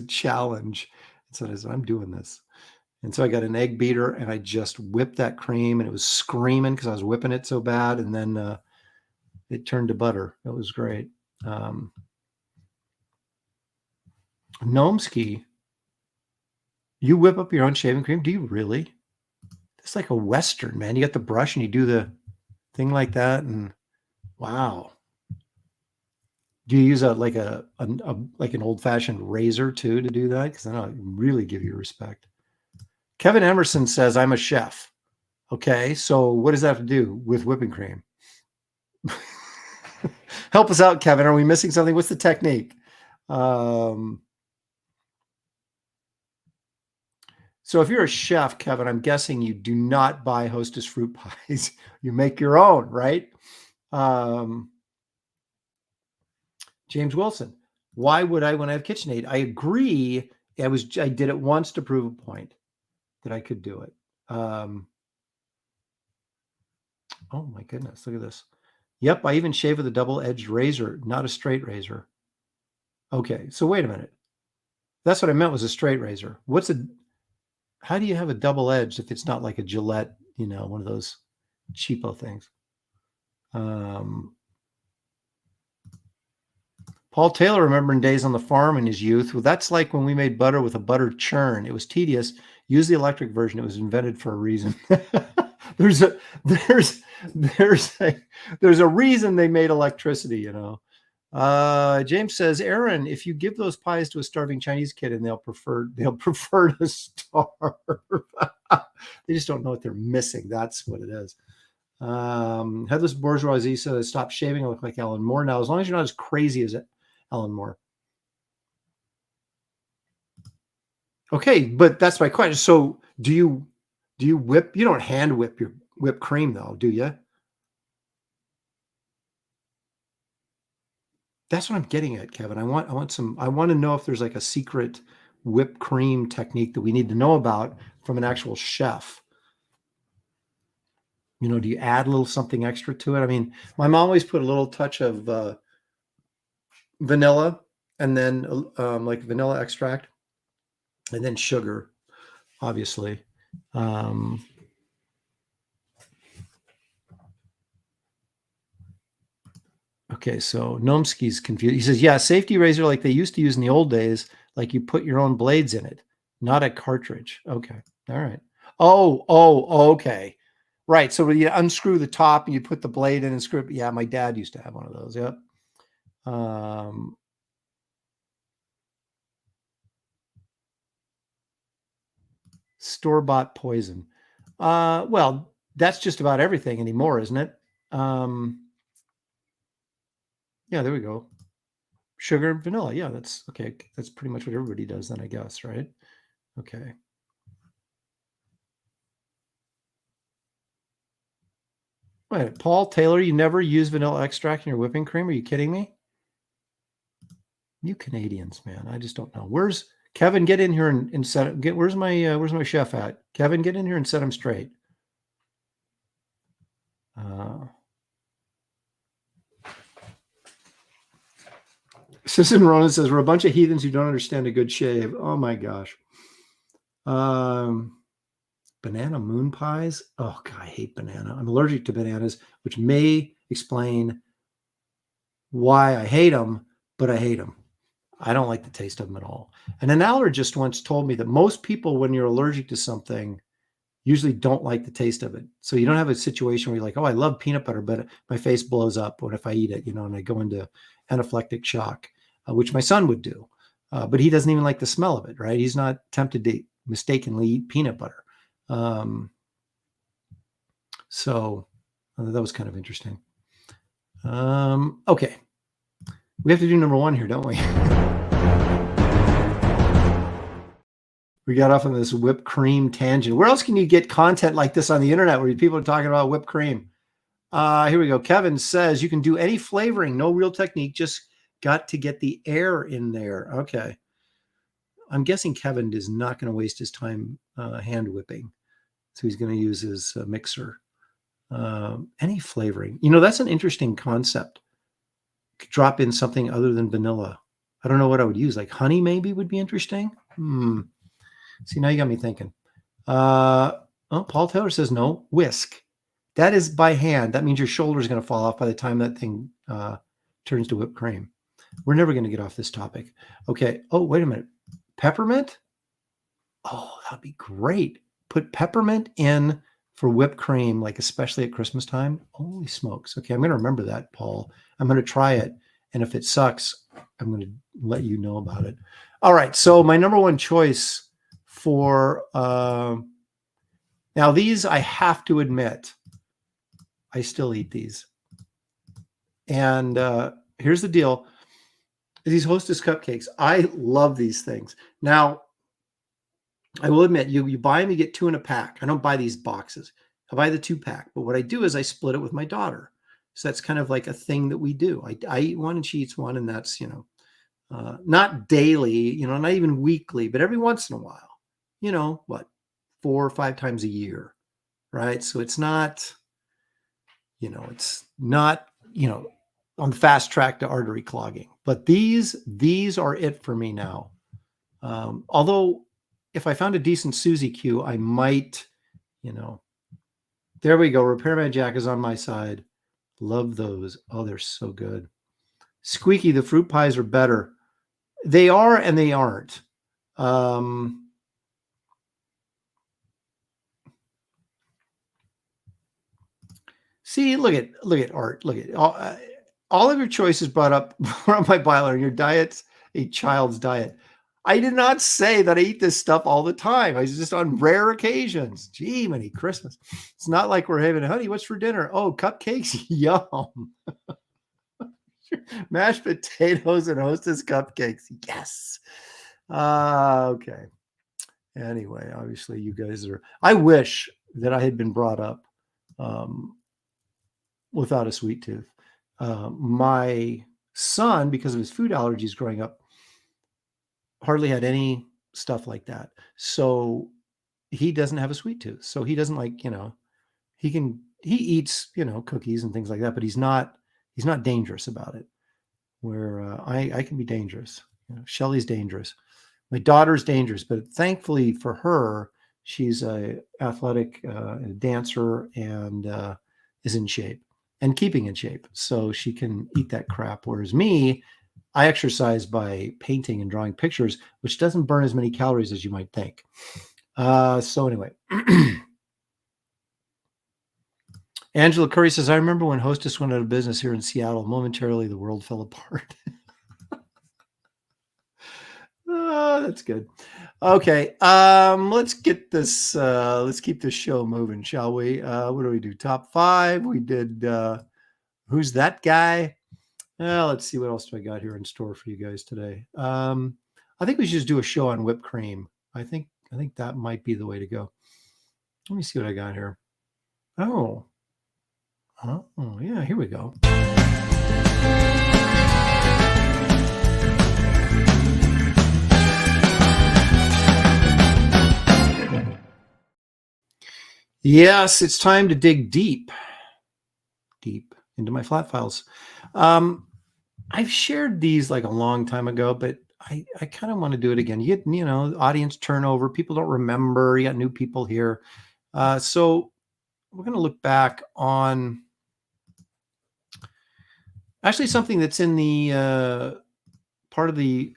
challenge. So I said, I'm doing this. And so I got an egg beater and I just whipped that cream and it was screaming because I was whipping it so bad. And then it turned to butter. It was great. Gnomesky, you whip up your own shaving cream? Do you really? It's like a Western, man. You got the brush and you do the thing like that. And wow. Do you use like an old fashioned razor too to do that? Because then I'll really give you respect. Kevin Emerson says, I'm a chef. Okay, so what does that have to do with whipping cream? Help us out, Kevin. Are we missing something? What's the technique? So if you're a chef, Kevin, I'm guessing you do not buy Hostess fruit pies. You make your own, right? James Wilson, why would I when I have KitchenAid? I agree. I did it once to prove a point that I could do it. Oh my goodness, look at this. Yep, I even shave with a double-edged razor, not a straight razor. Okay, so wait a minute. That's what I meant was a straight razor. How do you have a double-edged if it's not like a Gillette, one of those cheapo things? Paul Taylor, remembering days on the farm in his youth. Well, that's like when we made butter with a butter churn. It was tedious. Use the electric version. It was invented for a reason. there's a reason they made electricity, James says, Aaron, if you give those pies to a starving Chinese kid and they'll prefer to starve. They just don't know what they're missing. That's what it is. Headless bourgeoisie says, stop shaving. I look like Alan Moore now. As long as you're not as crazy as Alan Moore. Okay, but that's my question. So do you whip? You don't hand whip your whipped cream though, do you? That's what I'm getting at, Kevin. I want to know if there's like a secret whipped cream technique that we need to know about from an actual chef. Do you add a little something extra to it? I mean, my mom always put a little touch of vanilla and then like vanilla extract and then sugar, obviously. Okay, so Gnomsky's confused. He says, yeah, safety razor like they used to use in the old days, like you put your own blades in it, not a cartridge. Okay, all right. Oh, okay. Right, so when you unscrew the top and you put the blade in and screw it. Yeah, my dad used to have one of those, yep. Store-bought poison. Well, that's just about everything anymore, isn't it? Yeah, there we go. Sugar and vanilla. Yeah, that's okay. That's pretty much what everybody does then, I guess, right? Okay. Wait, Paul Taylor, you never use vanilla extract in your whipping cream? Are you kidding me? You Canadians, man. I just don't know. Where's Kevin? Get in here and set it. Where's my chef at? Kevin, get in here and set him straight. Susan Ronan says, we're a bunch of heathens who don't understand a good shave. Oh my gosh. Banana moon pies. Oh God, I hate banana. I'm allergic to bananas, which may explain why I hate them, but I hate them. I don't like the taste of them at all. And an allergist once told me that most people, when you're allergic to something, usually don't like the taste of it. So you don't have a situation where you're like, oh, I love peanut butter, but my face blows up when if I eat it, and I go into anaphylactic shock, which my son would do. But he doesn't even like the smell of it, right? He's not tempted to mistakenly eat peanut butter. So that was kind of interesting. Okay. We have to do number one here, don't we? We got off on this whipped cream tangent. Where else can you get content like this on the internet where people are talking about whipped cream? Here we go. Kevin says you can do any flavoring, no real technique, just got to get the air in there. Okay. I'm guessing Kevin is not going to waste his time hand whipping. So he's going to use his mixer. Any flavoring. That's an interesting concept. Drop in something other than vanilla. I don't know what I would use. Like honey maybe would be interesting. See, now you got me thinking. Paul Taylor says no. Whisk. That is by hand. That means your shoulder is going to fall off by the time that thing turns to whipped cream. We're never going to get off this topic. Okay. Oh, wait a minute. Peppermint? Oh, that'd be great. Put peppermint in for whipped cream, like especially at Christmas time. Holy smokes. Okay, I'm going to remember that, Paul. I'm going to try it. And if it sucks, I'm going to let you know about it. All right. So my number one choice for now these, I have to admit, I still eat these. And here's the deal. These Hostess cupcakes. I love these things. Now, I will admit, you buy them, you get 2 in a pack. I don't buy these boxes. I buy the 2-pack. But what I do is I split it with my daughter. So that's kind of like a thing that we do. I eat one and she eats one, and that's, not daily, not even weekly, but every once in a while. 4 or 5 times a year, right? So it's not, on the fast track to artery clogging. But these are it for me now. Although if I found a decent Suzy Q, I might, there we go. Repairman Jack is on my side. Love those. Oh, they're so good. Squeaky, the fruit pies are better. They are and they aren't. See, look at Art. Look at all of your choices brought up on my byline. And your diet's a child's diet. I did not say that I eat this stuff all the time. I was just on rare occasions. Gee, many Christmas. It's not like we're having, honey, what's for dinner? Oh, cupcakes? Yum. Mashed potatoes and Hostess cupcakes. Yes. Okay. Anyway, obviously you guys are, I wish that I had been brought up without a sweet tooth. My son, because of his food allergies growing up, hardly had any stuff like that. So he doesn't have a sweet tooth. So he doesn't like, he eats, cookies and things like that, but he's not dangerous about it. Where I can be dangerous. Shelly's dangerous. My daughter's dangerous, but thankfully for her, she's a athletic dancer and is in shape and keeping in shape. So she can eat that crap. Whereas me, I exercise by painting and drawing pictures, which doesn't burn as many calories as you might think. So anyway, Angela Curry says, I remember when Hostess went out of business here in Seattle. Momentarily, the world fell apart. Oh, that's good. Okay, let's get this. Let's keep this show moving, shall we? What do we do? Top 5. We did. Who's that guy? Let's see what else do I got here in store for you guys today. I think we should just do a show on whipped cream. I think that might be the way to go. Let me see what I got here. Oh, yeah. Here we go. Yes, it's time to dig deep into my flat files. I've shared these like a long time ago, but I kind of want to do it again. You get, audience turnover. People don't remember. You got new people here. So we're going to look back on actually something that's in the part of the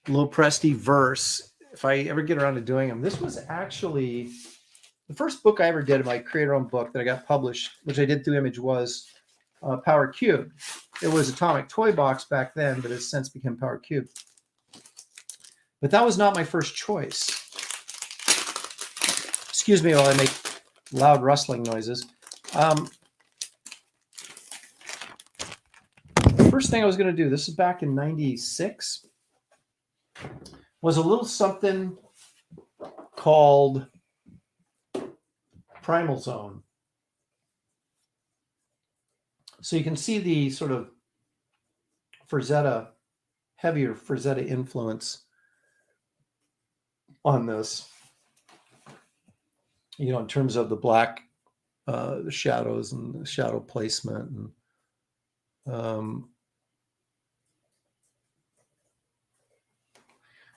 Lopresti verse. If I ever get around to doing them, this was actually the first book I ever did, my creator-owned book that I got published, which I did through Image, was Power Cube. It was Atomic Toy Box back then, but it's since become Power Cube. But that was not my first choice. Excuse me while I make loud rustling noises. The first thing I was going to do, this is back in 96, was a little something called Primal Zone. So you can see the sort of heavier Frazetta influence on this, in terms of the black, the shadows and the shadow placement. And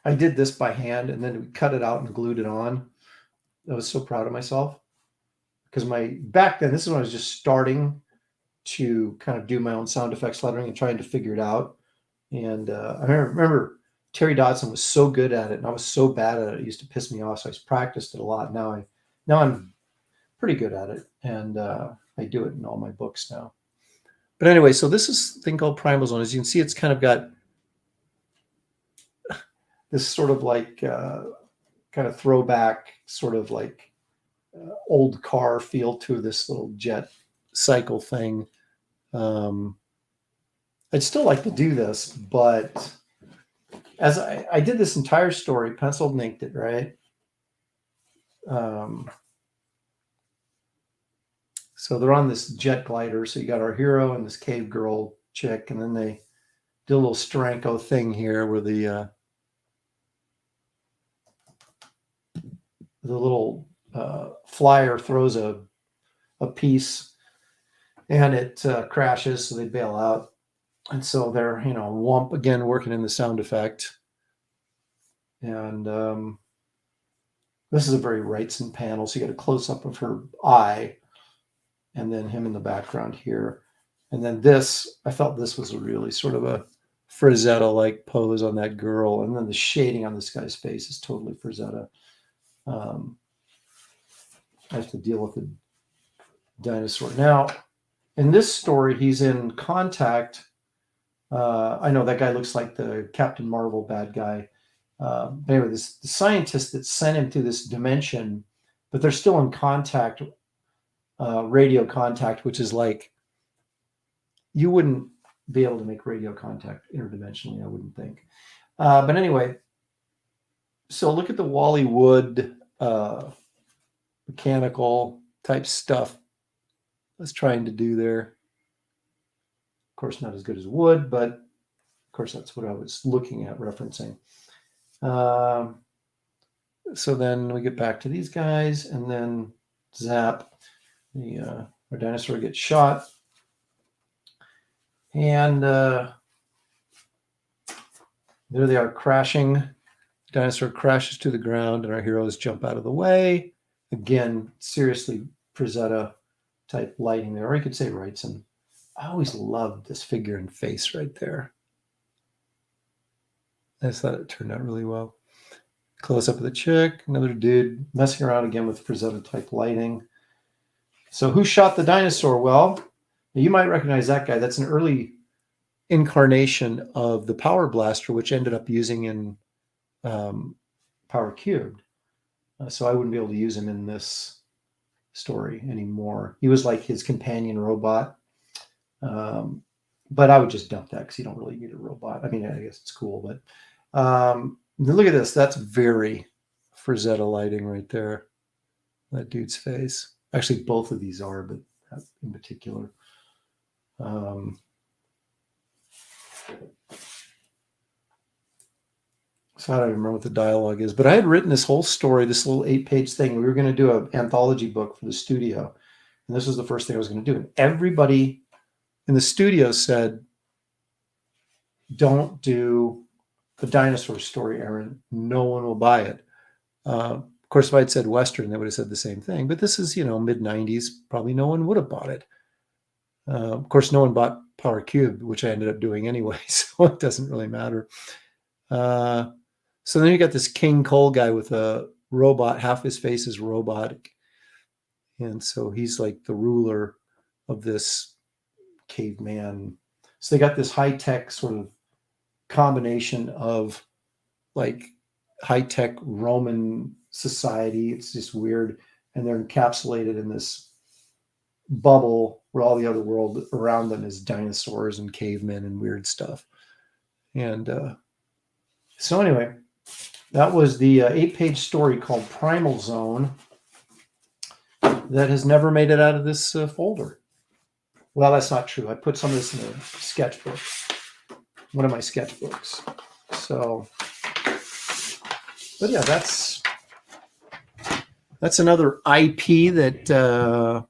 I did this by hand, and then we cut it out and glued it on. I was so proud of myself because back then, this is when I was just starting to kind of do my own sound effects lettering and trying to figure it out. And I remember Terry Dodson was so good at it, and I was so bad at it. It used to piss me off. So I practiced it a lot. Now I'm pretty good at it, and I do it in all my books now. But anyway, so this is a thing called Primal Zone. As you can see, it's kind of got this sort of like kind of throwback, sort of like old car feel to this little jet cycle thing. I'd still like to do this, but as I did this entire story, penciled and inked it, right? So they're on this jet glider. So you got our hero and this cave girl chick, and then they do a little Steranko thing here where the little flyer throws a piece and it crashes, so they bail out. And so they're, whomp again, working in the sound effect. And this is a very Wrightson panel. So you got a close up of her eye and then him in the background here. And then this, I felt this was a really sort of a Frazetta-like pose on that girl. And then the shading on this guy's face is totally Frazetta. I have to deal with the dinosaur. Now, in this story, he's in contact. I know that guy looks like the Captain Marvel bad guy. But anyway, the scientist that sent him to this dimension, but they're still in contact, radio contact, which is like, you wouldn't be able to make radio contact interdimensionally, I wouldn't think. But anyway, so look at the Wally Wood mechanical type stuff I was trying to do there. Of course, not as good as wood, but of course, that's what I was looking at referencing. So then we get back to these guys, and then zap, our dinosaur gets shot. And there they are crashing. Dinosaur crashes to the ground, and our heroes jump out of the way. Again, seriously, Frazetta type lighting there, or you could say Wrightson. I always loved this figure and face right there. I just thought it turned out really well. Close up of the chick, another dude messing around again with Frazetta type lighting. So who shot the dinosaur? Well, you might recognize that guy. That's an early incarnation of the Power Blaster, which ended up using in Power Cubed. So I wouldn't be able to use him in this story anymore. He was like his companion robot. But I would just dump that because you don't really need a robot. I mean, I guess it's cool, but look at this. That's very Frazetta lighting right there. That dude's face. Actually, both of these are, but that in particular. So I don't even remember what the dialogue is, but I had written this whole story, this little 8-page thing. We were going to do an anthology book for the studio, and this was the first thing I was going to do. And everybody in the studio said, "Don't do the dinosaur story, Aaron. No one will buy it." Of course, if I'd said Western, they would have said the same thing. But this is, mid-90s. Probably no one would have bought it. Of course, no one bought Power Cubed, which I ended up doing anyway, so it doesn't really matter. So then you got this King Cole guy with a robot. Half his face is robotic. And so he's like the ruler of this caveman. So they got this high-tech sort of combination of like high-tech Roman society. It's just weird. And they're encapsulated in this bubble where all the other world around them is dinosaurs and cavemen and weird stuff. And so anyway, that was the 8-page story called Primal Zone that has never made it out of this folder. Well, that's not true. I put some of this in a sketchbook, one of my sketchbooks. So But yeah, that's another IP that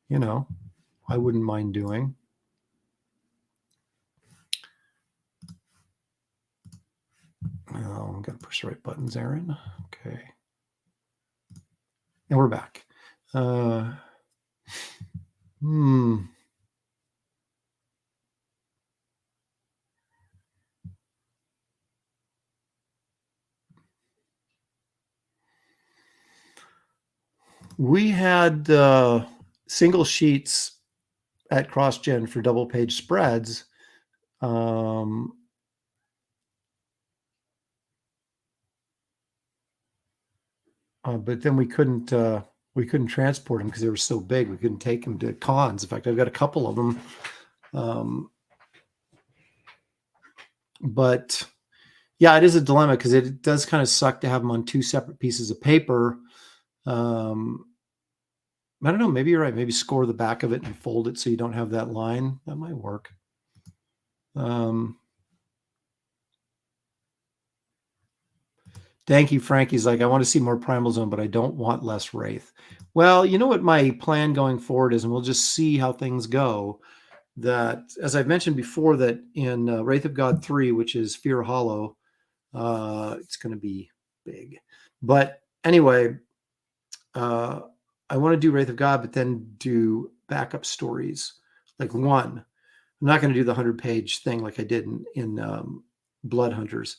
you know, I wouldn't mind doing. Oh, I'm gonna push the right buttons, Aaron. Okay, and we're back. Hmm. We had single sheets at CrossGen for double page spreads. Um, but then we couldn't transport them because they were so big. We couldn't take them to cons. In fact, I've got a couple of them. But yeah, it is a dilemma because it does kind of suck to have them on two separate pieces of paper. I don't know. Maybe you're right. Maybe score the back of it and fold it so you don't have that line. That might work. Thank you, Frankie's like, I want to see more Primal Zone, but I don't want less Wraith. Well, you know what my plan going forward is, and we'll just see how things go. That, as I've mentioned before, that in Wraith of God 3, which is Fear Hollow, it's going to be big. But anyway, I want to do Wraith of God, but then do backup stories. Like one, I'm not going to do the 100-page thing like I did in Blood Hunters,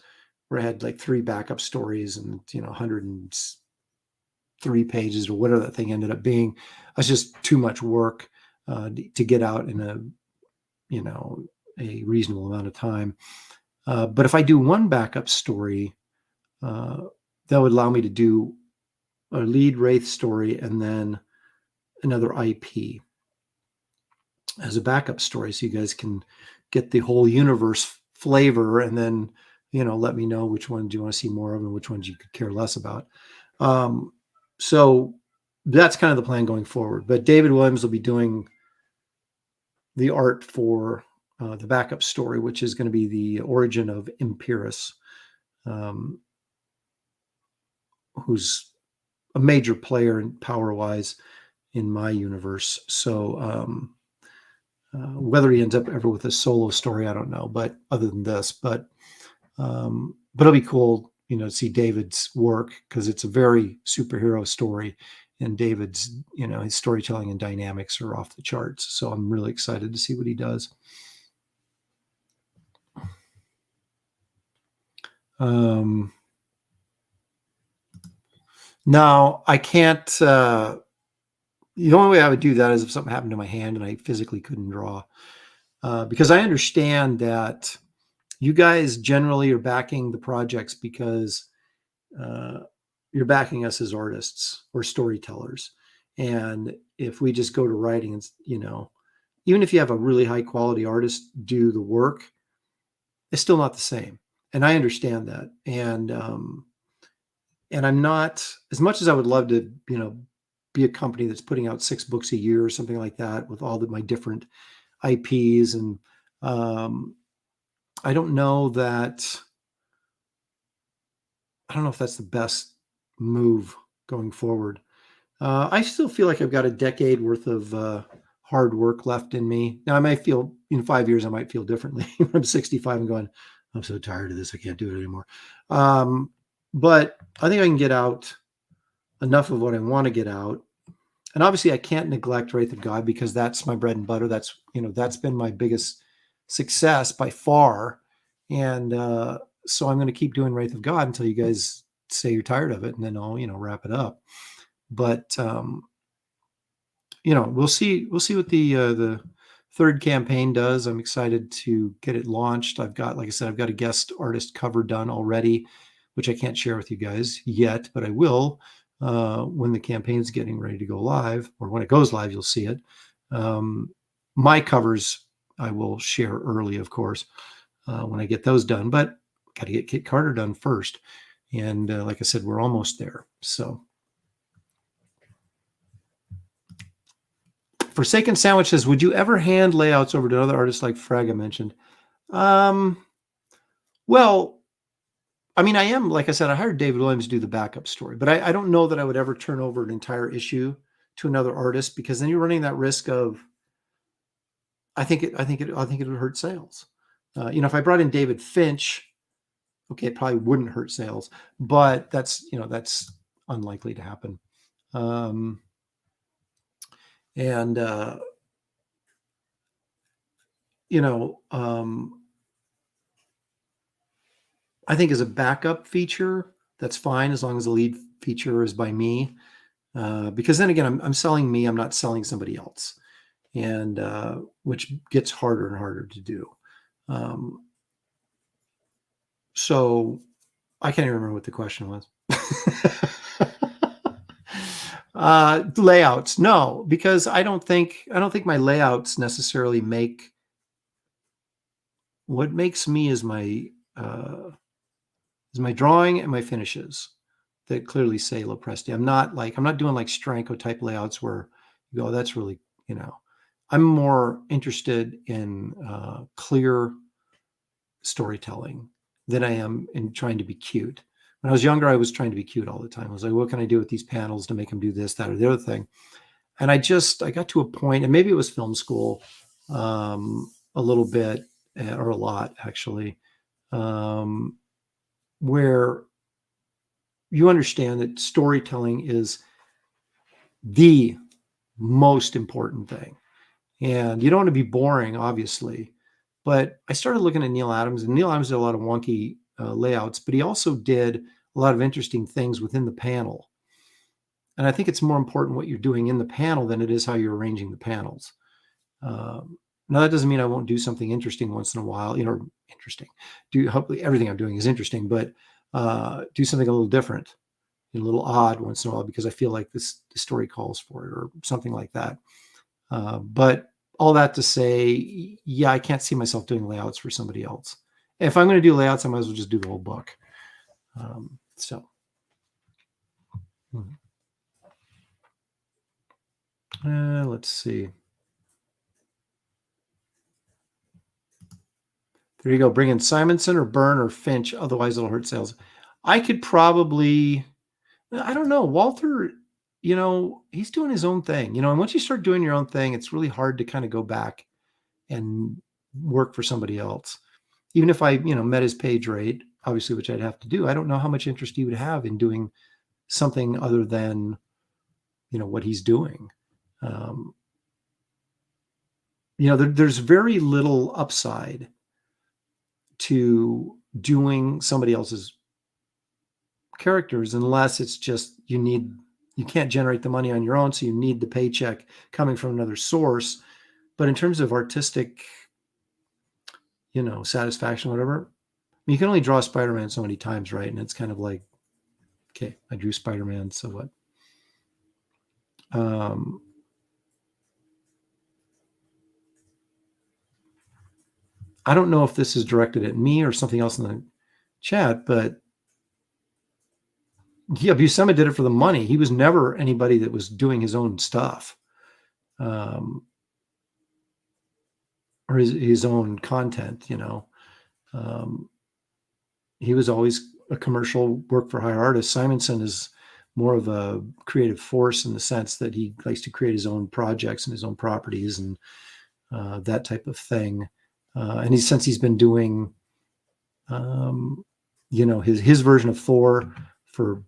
where I had like 3 backup stories and 103 pages or whatever that thing ended up being. It's just too much work to get out in a reasonable amount of time. But if I do one backup story, that would allow me to do a lead Wraith story and then another IP as a backup story, so you guys can get the whole universe flavor, and then let me know which ones you want to see more of and which ones you could care less about. So that's kind of the plan going forward. But David Williams will be doing the art for the backup story, which is going to be the origin of Impyrus, who's a major player in power-wise in my universe. So whether he ends up ever with a solo story, I don't know. But other than this, but it'll be cool, to see David's work, because it's a very superhero story, and David's, his storytelling and dynamics are off the charts. So I'm really excited to see what he does. Now I can't. The only way I would do that is if something happened to my hand and I physically couldn't draw, because I understand that you guys generally are backing the projects because you're backing us as artists or storytellers. And if we just go to writing and, even if you have a really high quality artist do the work, it's still not the same. And I understand that. And I'm not, as much as I would love to, be a company that's putting out 6 books a year or something like that with all my different IPs. And I don't know if that's the best move going forward. I still feel like I've got a decade worth of hard work left in me. Now I might feel in 5 years, I might feel differently. When I'm 65 and going, I'm so tired of this, I can't do it anymore. But I think I can get out enough of what I want to get out. And obviously I can't neglect Wraith of God, because that's my bread and butter. That's, that's been my biggest success by far. And so I'm going to keep doing Wraith of God until you guys say you're tired of it, and then I'll, wrap it up. But we'll see what the third campaign does. I'm excited to get it launched. Like I said, I've got a guest artist cover done already, which I can't share with you guys yet, but I will when the campaign's getting ready to go live, or when it goes live, you'll see it. My covers I will share early, of course, when I get those done, but got to get Kit Carter done first. And like I said, we're almost there. So Forsaken Sandwiches, would you ever hand layouts over to other artists like Fraga mentioned? Well, I mean, I am, like I said, I hired David Williams to do the backup story, but I don't know that I would ever turn over an entire issue to another artist, because then you're running that risk of, I think it would hurt sales. If I brought in David Finch, okay, it probably wouldn't hurt sales, but that's unlikely to happen. And I think as a backup feature, that's fine as long as the lead feature is by me, because then again, I'm selling me. I'm not selling somebody else, and which gets harder and harder to do. So I can't even remember what the question was. Layouts, no, because I don't think my layouts necessarily make. What makes me is my drawing and my finishes that clearly say Lopresti. I'm not doing like Stranko type layouts where you go, that's really, I'm more interested in clear storytelling than I am in trying to be cute. When I was younger, I was trying to be cute all the time. I was like, what can I do with these panels to make them do this, that, or the other thing? And I got to a point, and maybe it was film school, a little bit, or a lot actually, where you understand that storytelling is the most important thing. And you don't want to be boring, obviously. But I started looking at Neil Adams, and Neil Adams did a lot of wonky layouts, but he also did a lot of interesting things within the panel. And I think it's more important what you're doing in the panel than it is how you're arranging the panels. Now, that doesn't mean I won't do something interesting once in a while, interesting. Hopefully everything I'm doing is interesting, but do something a little different, a little odd once in a while, because I feel like the story calls for it, or something like that. But all that to say, yeah, I can't see myself doing layouts for somebody else. If I'm going to do layouts, I might as well just do the whole book. Let's see. There you go. Bring in Simonson or Byrne or Finch. Otherwise, it'll hurt sales. I could probably, I don't know. Walter, he's doing his own thing, and once you start doing your own thing, it's really hard to kind of go back and work for somebody else. Even if I, met his page rate, obviously, which I'd have to do, I don't know how much interest he would have in doing something other than, what he's doing. There's very little upside to doing somebody else's characters unless it's just you can't generate the money on your own, so you need the paycheck coming from another source. But in terms of artistic, satisfaction, whatever, you can only draw Spider-Man so many times, right? And it's kind of like, okay, I drew Spider-Man, so what? I don't know if this is directed at me or something else in the chat, but yeah, Buscema did it for the money. He was never anybody that was doing his own stuff, or his own content. He was always a commercial work for hire artist. Simonson is more of a creative force in the sense that he likes to create his own projects and his own properties and that type of thing. And since he's been doing, his version of Thor for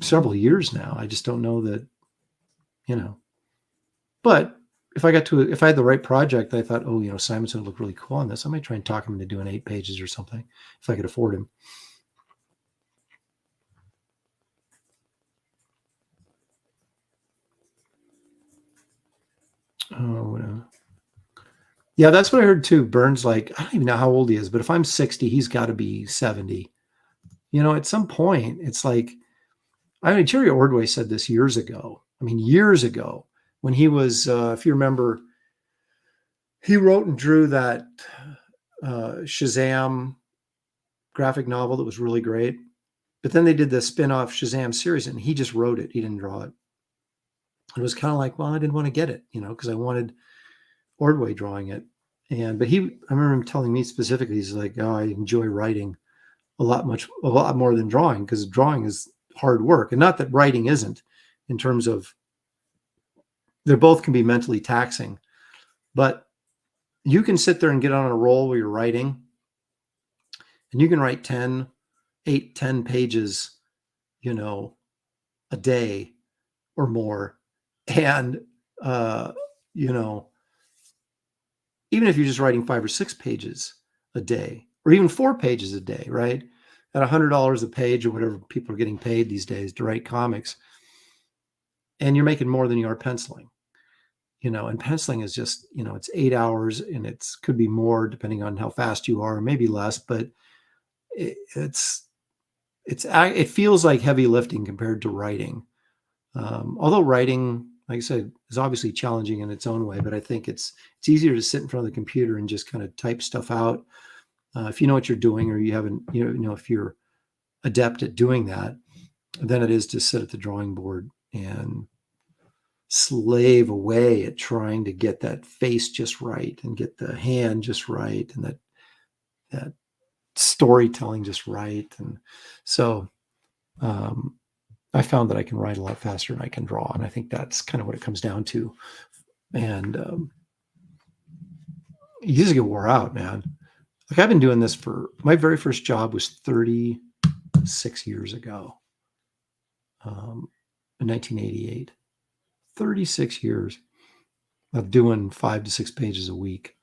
several years now. I just don't know that, but if I had the right project, I thought, Simonson would look really cool on this, I might try and talk him into doing 8 pages or something if I could afford him. Oh, yeah, that's what I heard too. Byrne's like, I don't even know how old he is, but if I'm 60, he's got to be 70. At some point, it's like, Jerry Ordway said this years ago. Years ago, when he was, if you remember, he wrote and drew that Shazam graphic novel that was really great. But then they did the spin-off Shazam series, and he just wrote it. He didn't draw it. It was kind of like, well, I didn't want to get it, because I wanted Ordway drawing it. But I remember him telling me specifically, he's like, oh, I enjoy writing a lot more than drawing, because drawing is hard work. And not that writing isn't, in terms of they both can be mentally taxing, but you can sit there and get on a roll where you're writing, and you can write 10 pages, a day or more. And, even if you're just writing 5 or 6 pages a day, or even 4 pages a day, right? At $100 a page or whatever people are getting paid these days to write comics, and you're making more than you are penciling, and penciling is just, it's 8 hours, and could be more depending on how fast you are, maybe less, but it feels like heavy lifting compared to writing. Although writing, like I said, is obviously challenging in its own way, but I think it's easier to sit in front of the computer and just kind of type stuff out. If you know what you're doing, or you haven't, if you're adept at doing that, than it is to sit at the drawing board and slave away at trying to get that face just right, and get the hand just right, and that storytelling just right. And so I found that I can write a lot faster than I can draw, and I think that's kind of what it comes down to. And you just get wore out, man. Like, I've been doing this my very first job was 36 years ago, in 1988. 36 years of doing 5 to 6 pages a week.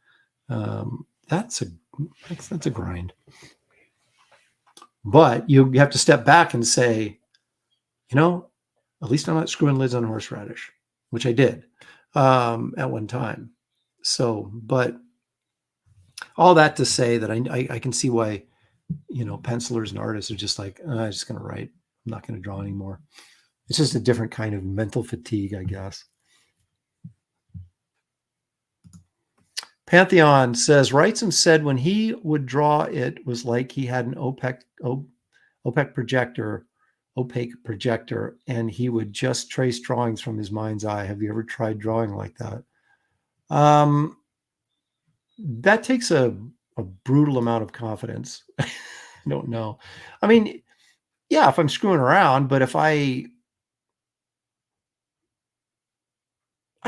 That's a grind. But you have to step back and say, at least I'm not screwing lids on horseradish, which I did at one time. So, but all that to say that I can see why, pencilers and artists are just like, I'm just going to write. I'm not going to draw anymore. It's just a different kind of mental fatigue, I guess. Pantheon says, Wrightson said when he would draw, it was like he had an opaque projector, and he would just trace drawings from his mind's eye. Have you ever tried drawing like that? That takes a brutal amount of confidence. I don't know. I mean, yeah, if I'm screwing around, but if I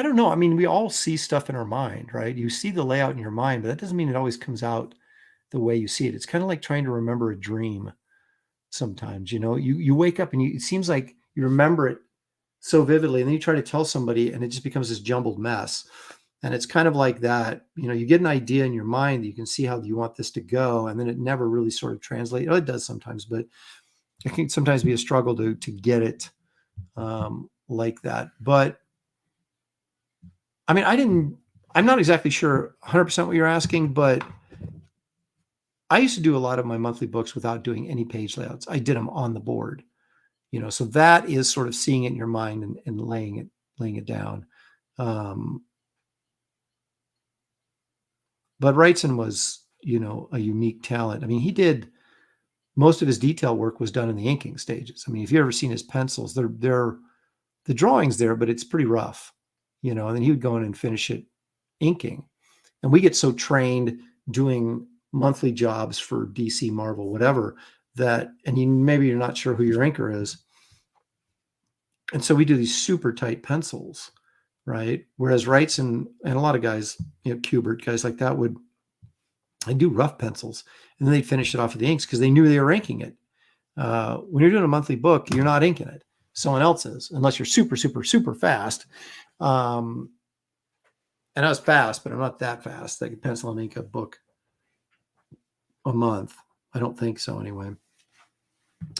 don't know. I mean, we all see stuff in our mind, right? You see the layout in your mind, but that doesn't mean it always comes out the way you see it. It's kind of like trying to remember a dream sometimes. You wake up and it seems like you remember it so vividly, and then you try to tell somebody and it just becomes this jumbled mess. And it's kind of like that. You get an idea in your mind that you can see how you want this to go, and then it never really sort of translates. Oh, it does sometimes, but it can sometimes be a struggle to get it like that. But I mean, I'm not exactly sure 100% what you're asking, but I used to do a lot of my monthly books without doing any page layouts. I did them on the board, so that is sort of seeing it in your mind and laying it down. But Wrightson was, a unique talent. I mean, he did most of his detail work was done in the inking stages. I mean, if you've ever seen his pencils, they're the drawing's there, but it's pretty rough, and then he would go in and finish it inking. And we get so trained doing monthly jobs for DC, Marvel, whatever, and maybe you're not sure who your inker is. And so we do these super tight pencils, right? Whereas Wrightson and a lot of guys, Kubert, guys like that I'd do rough pencils, and then they'd finish it off with the inks because they knew they were inking it. When you're doing a monthly book, you're not inking it. Someone else is, unless you're super, super, super fast. And I was fast, but I'm not that fast. I could pencil and ink a book a month. I don't think so anyway.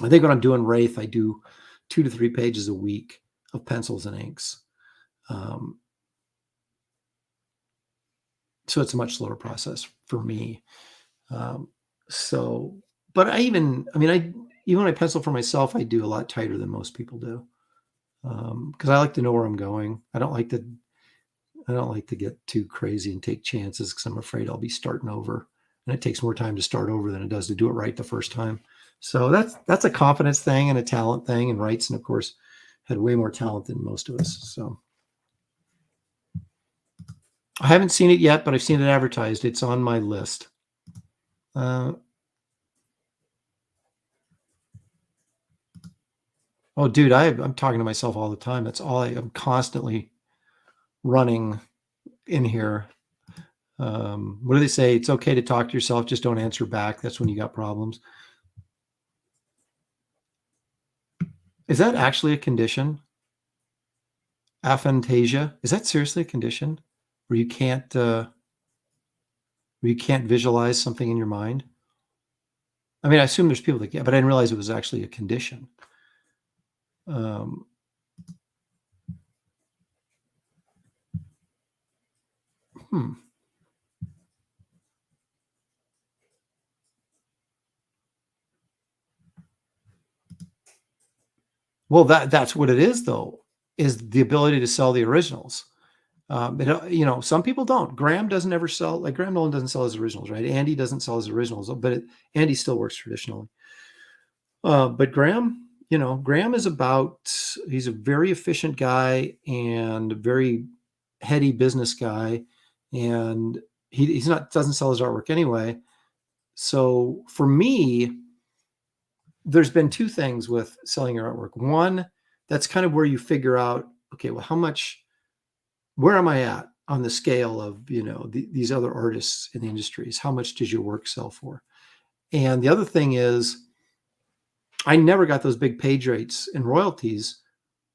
I think when I'm doing Wraith, I do 2 to 3 pages a week of pencils and inks. So it's a much slower process for me. But even when I pencil for myself, I do a lot tighter than most people do. Because I like to know where I'm going. I don't like to get too crazy and take chances because I'm afraid I'll be starting over. And it takes more time to start over than it does to do it right the first time. So that's a confidence thing and a talent thing. And Wrightson, of course, had way more talent than most of us. So I haven't seen it yet, but I've seen it advertised. It's on my list. Oh, dude, I'm talking to myself all the time. That's all I'm constantly running in here. What do they say? It's okay to talk to yourself, just don't answer back. That's when you got problems. Is that actually a condition? Aphantasia? Is that seriously a condition where you can't visualize something in your mind? I mean, I assume there's people that get, but I didn't realize it was actually a condition. Um, hmm. Well, that's what it is, though, is the ability to sell the originals. Some people don't. Graham doesn't ever sell, like Graham Nolan doesn't sell his originals, right? Andy doesn't sell his originals, but Andy still works traditionally. But Graham, Graham is he's a very efficient guy and a very heady business guy. And he's not, doesn't sell his artwork anyway. So for me, there's been two things with selling your artwork. One, that's kind of where you figure out, okay, well, where am I at on the scale of, these other artists in the industries? How much does your work sell for? And the other thing is, I never got those big page rates and royalties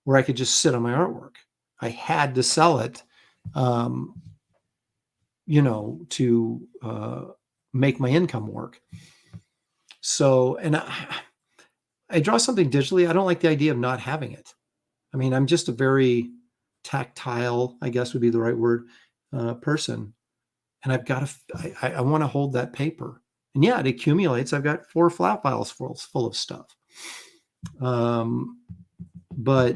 where I could just sit on my artwork. I had to sell it, to make my income work. So, and I draw something digitally. I don't like the idea of not having it. I mean, I'm just a very tactile, I guess would be the right word, person. And I've got I want to hold that paper. And yeah, it accumulates. I've got 4 flat files full of stuff. But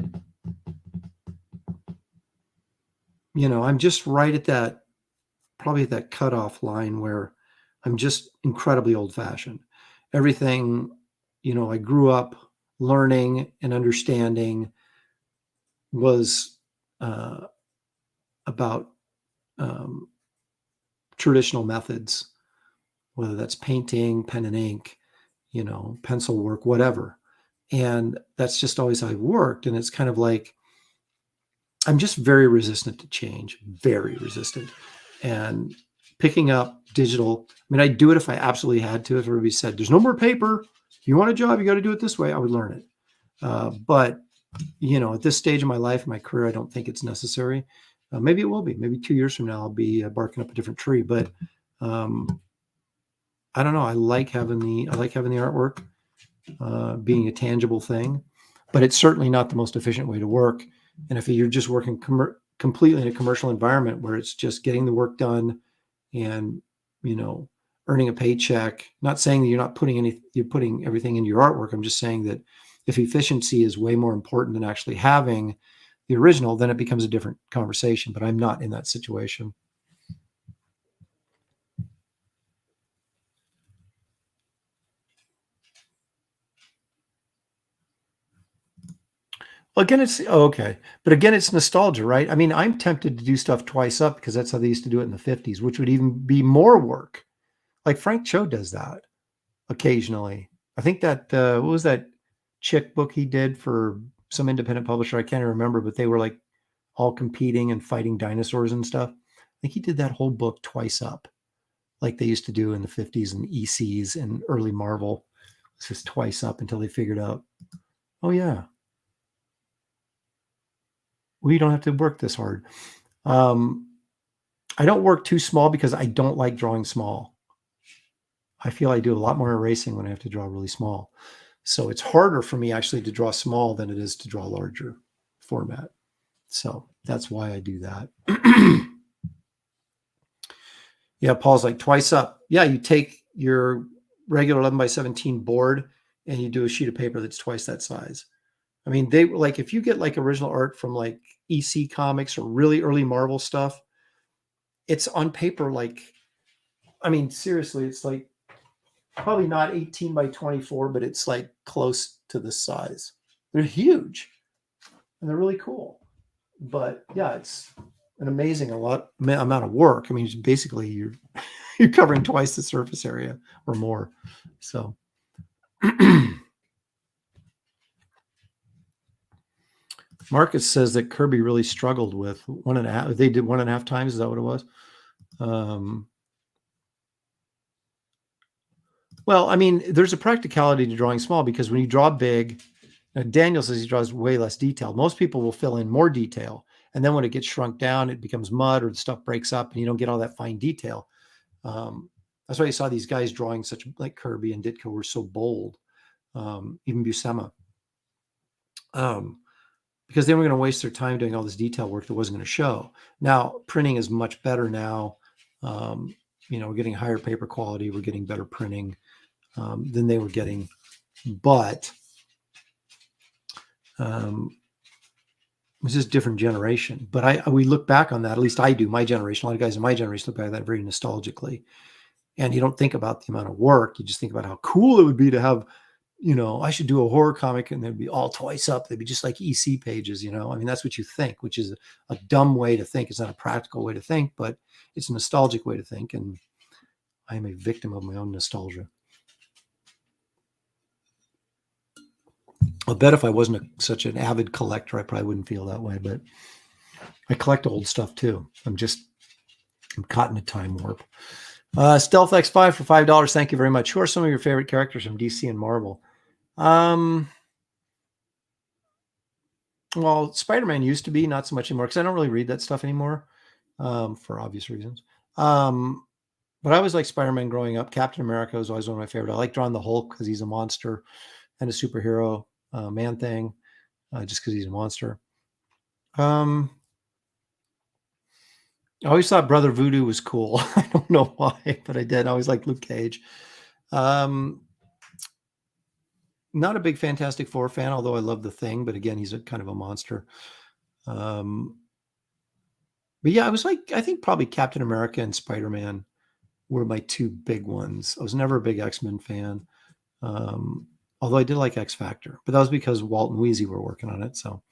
I'm just right at probably at that cutoff line where I'm just incredibly old fashioned. Everything, I grew up learning and understanding was about traditional methods, whether that's painting, pen and ink, pencil work, whatever. And that's just always how I've worked. And it's kind of like, I'm just very resistant to change, very resistant. And picking up digital, I mean, I'd do it if I absolutely had to. If everybody said, there's no more paper, if you want a job, you got to do it this way, I would learn it. But, at this stage of my life, my career, I don't think it's necessary. Maybe it will be. Maybe 2 years from now, I'll be barking up a different tree. But I don't know. I like having the artwork being a tangible thing, but it's certainly not the most efficient way to work. And if you're just working completely in a commercial environment where it's just getting the work done and, earning a paycheck, not saying that you're putting everything into your artwork. I'm just saying that if efficiency is way more important than actually having the original, then it becomes a different conversation, but I'm not in that situation. Well, again, okay. But again, it's nostalgia, right? I mean, I'm tempted to do stuff twice up because that's how they used to do it in the 50s, which would even be more work. Like Frank Cho does that occasionally. I think that, what was that chick book he did for some independent publisher? I can't remember, but they were like all competing and fighting dinosaurs and stuff. I think he did that whole book twice up, like they used to do in the 50s and ECs and early Marvel. It's just twice up until they figured out, oh, yeah, we don't have to work this hard. I don't work too small because I don't like drawing small. I feel I do a lot more erasing when I have to draw really small. So it's harder for me actually to draw small than it is to draw larger format. So that's why I do that. Yeah, Paul's like twice up. Yeah, you take your regular 11 by 17 board and you do a sheet of paper that's twice that size. I mean, they like if you get like original art from like EC Comics or really early Marvel stuff, it's on paper like, I mean, seriously, it's like probably not 18 by 24, but it's like close to this size. They're huge and they're really cool. But yeah, it's an amazing amount of work. I mean, basically you're covering twice the surface area or more. So Marcus says that Kirby really struggled with 1.5. They did 1.5 times. Is that what it was? Well, I mean, there's a practicality to drawing small because when you draw big, Daniel says he draws way less detail. Most people will fill in more detail. And then when it gets shrunk down, it becomes mud or the stuff breaks up and you don't get all that fine detail. That's why you saw these guys drawing such like Kirby and Ditko were so bold. Even Buscema. Because they were going to waste their time doing all this detail work that wasn't going to show. Now, printing is much better now. We're getting higher paper quality. We're getting better printing than they were getting. But it's just a different generation. But we look back on that, at least I do, my generation. A lot of guys in my generation look back at that very nostalgically. And you don't think about the amount of work. You just think about how cool it would be to have, I should do a horror comic and they'd be all twice up. They'd be just like EC pages, I mean, that's what you think, which is a dumb way to think. It's not a practical way to think, but it's a nostalgic way to think. And I am a victim of my own nostalgia. I'll bet if I wasn't such an avid collector, I probably wouldn't feel that way, but I collect old stuff too. I'm caught in a time warp. Stealth X5 for $5. Thank you very much. Who are some of your favorite characters from DC and Marvel? Well, Spider-Man used to be, not so much anymore, because I don't really read that stuff anymore, for obvious reasons. But I was like Spider-Man growing up. Captain America was always one of my favorite. I like drawing the Hulk because he's a monster and a superhero man thing, just because he's a monster. I always thought Brother Voodoo was cool. I don't know why, but I did. I always liked Luke Cage. Not a big Fantastic Four fan, although I love The Thing, but again, he's kind of a monster. But yeah, I think probably Captain America and Spider-Man were my two big ones. I was never a big X-Men fan, although I did like X Factor, but that was because Walt and Weezy were working on it. So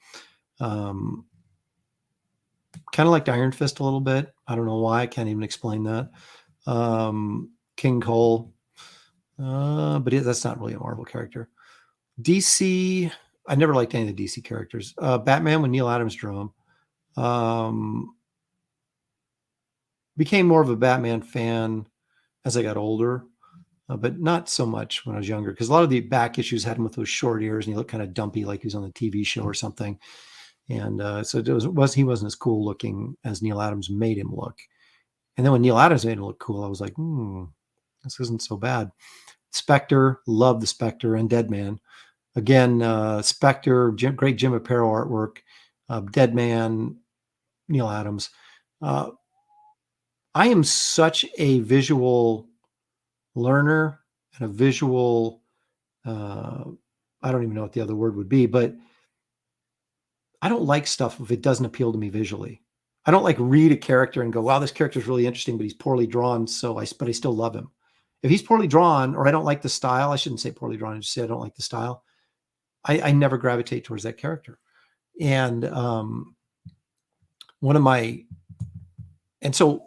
kind of liked Iron Fist a little bit. I don't know why. I can't even explain that. King Cole, but that's not really a Marvel character. DC, I never liked any of the DC characters. Batman, when Neil Adams drew him, became more of a Batman fan as I got older, but not so much when I was younger, because a lot of the back issues had him with those short ears and he looked kind of dumpy, like he was on the TV show or something. And so he wasn't as cool looking as Neil Adams made him look. And then when Neil Adams made him look cool, I was like, this isn't so bad. Spectre, love the Spectre, and Deadman. Again, Spectre, great Jim Aparo artwork. Deadman, Neil Adams. I am such a visual learner and a visual, I don't even know what the other word would be, but I don't like stuff if it doesn't appeal to me visually. I don't like read a character and go, wow, this character is really interesting, but he's poorly drawn. But I still love him. If he's poorly drawn, or I don't like the style, I shouldn't say poorly drawn, I just say I don't like the style. I never gravitate towards that character. And so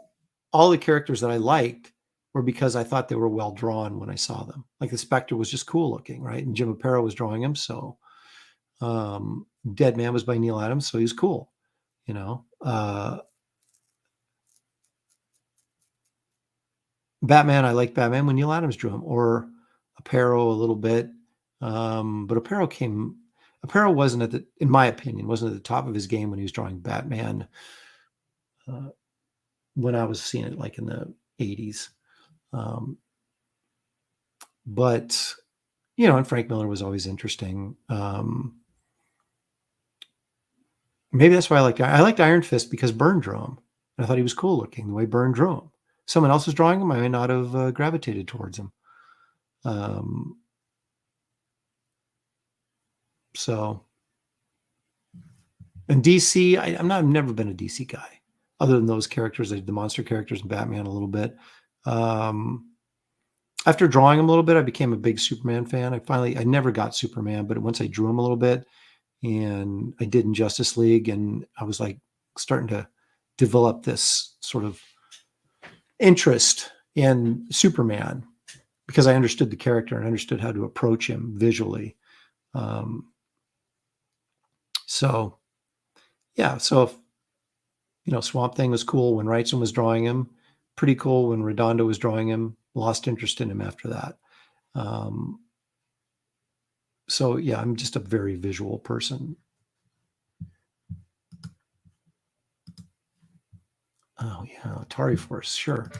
all the characters that I liked were because I thought they were well drawn when I saw them. Like the Spectre was just cool looking, right? And Jim Aparo was drawing him. So Deadman was by Neil Adams, so he was cool, Batman, I like Batman when Neil Adams drew him, or Aparo a little bit. But Aparo wasn't in my opinion, wasn't at the top of his game when he was drawing Batman. When I was seeing it like in the 80s. But, and Frank Miller was always interesting. Maybe that's why I liked Iron Fist because Byrne drew him. And I thought he was cool looking the way Byrne drew him. Someone else was drawing him, I may not have gravitated towards him. And DC, I've never been a DC guy, other than those characters, the monster characters and Batman a little bit. After drawing him a little bit, I became a big Superman fan. I never got Superman, but once I drew him a little bit, and I did in Justice League, and I was like starting to develop this sort of interest in Superman because I understood the character and understood how to approach him visually. So yeah, so if, Swamp Thing was cool when Wrightson was drawing him, pretty cool when Redondo was drawing him, lost interest in him after that. So yeah, I'm just a very visual person. Oh yeah, Atari Force, sure.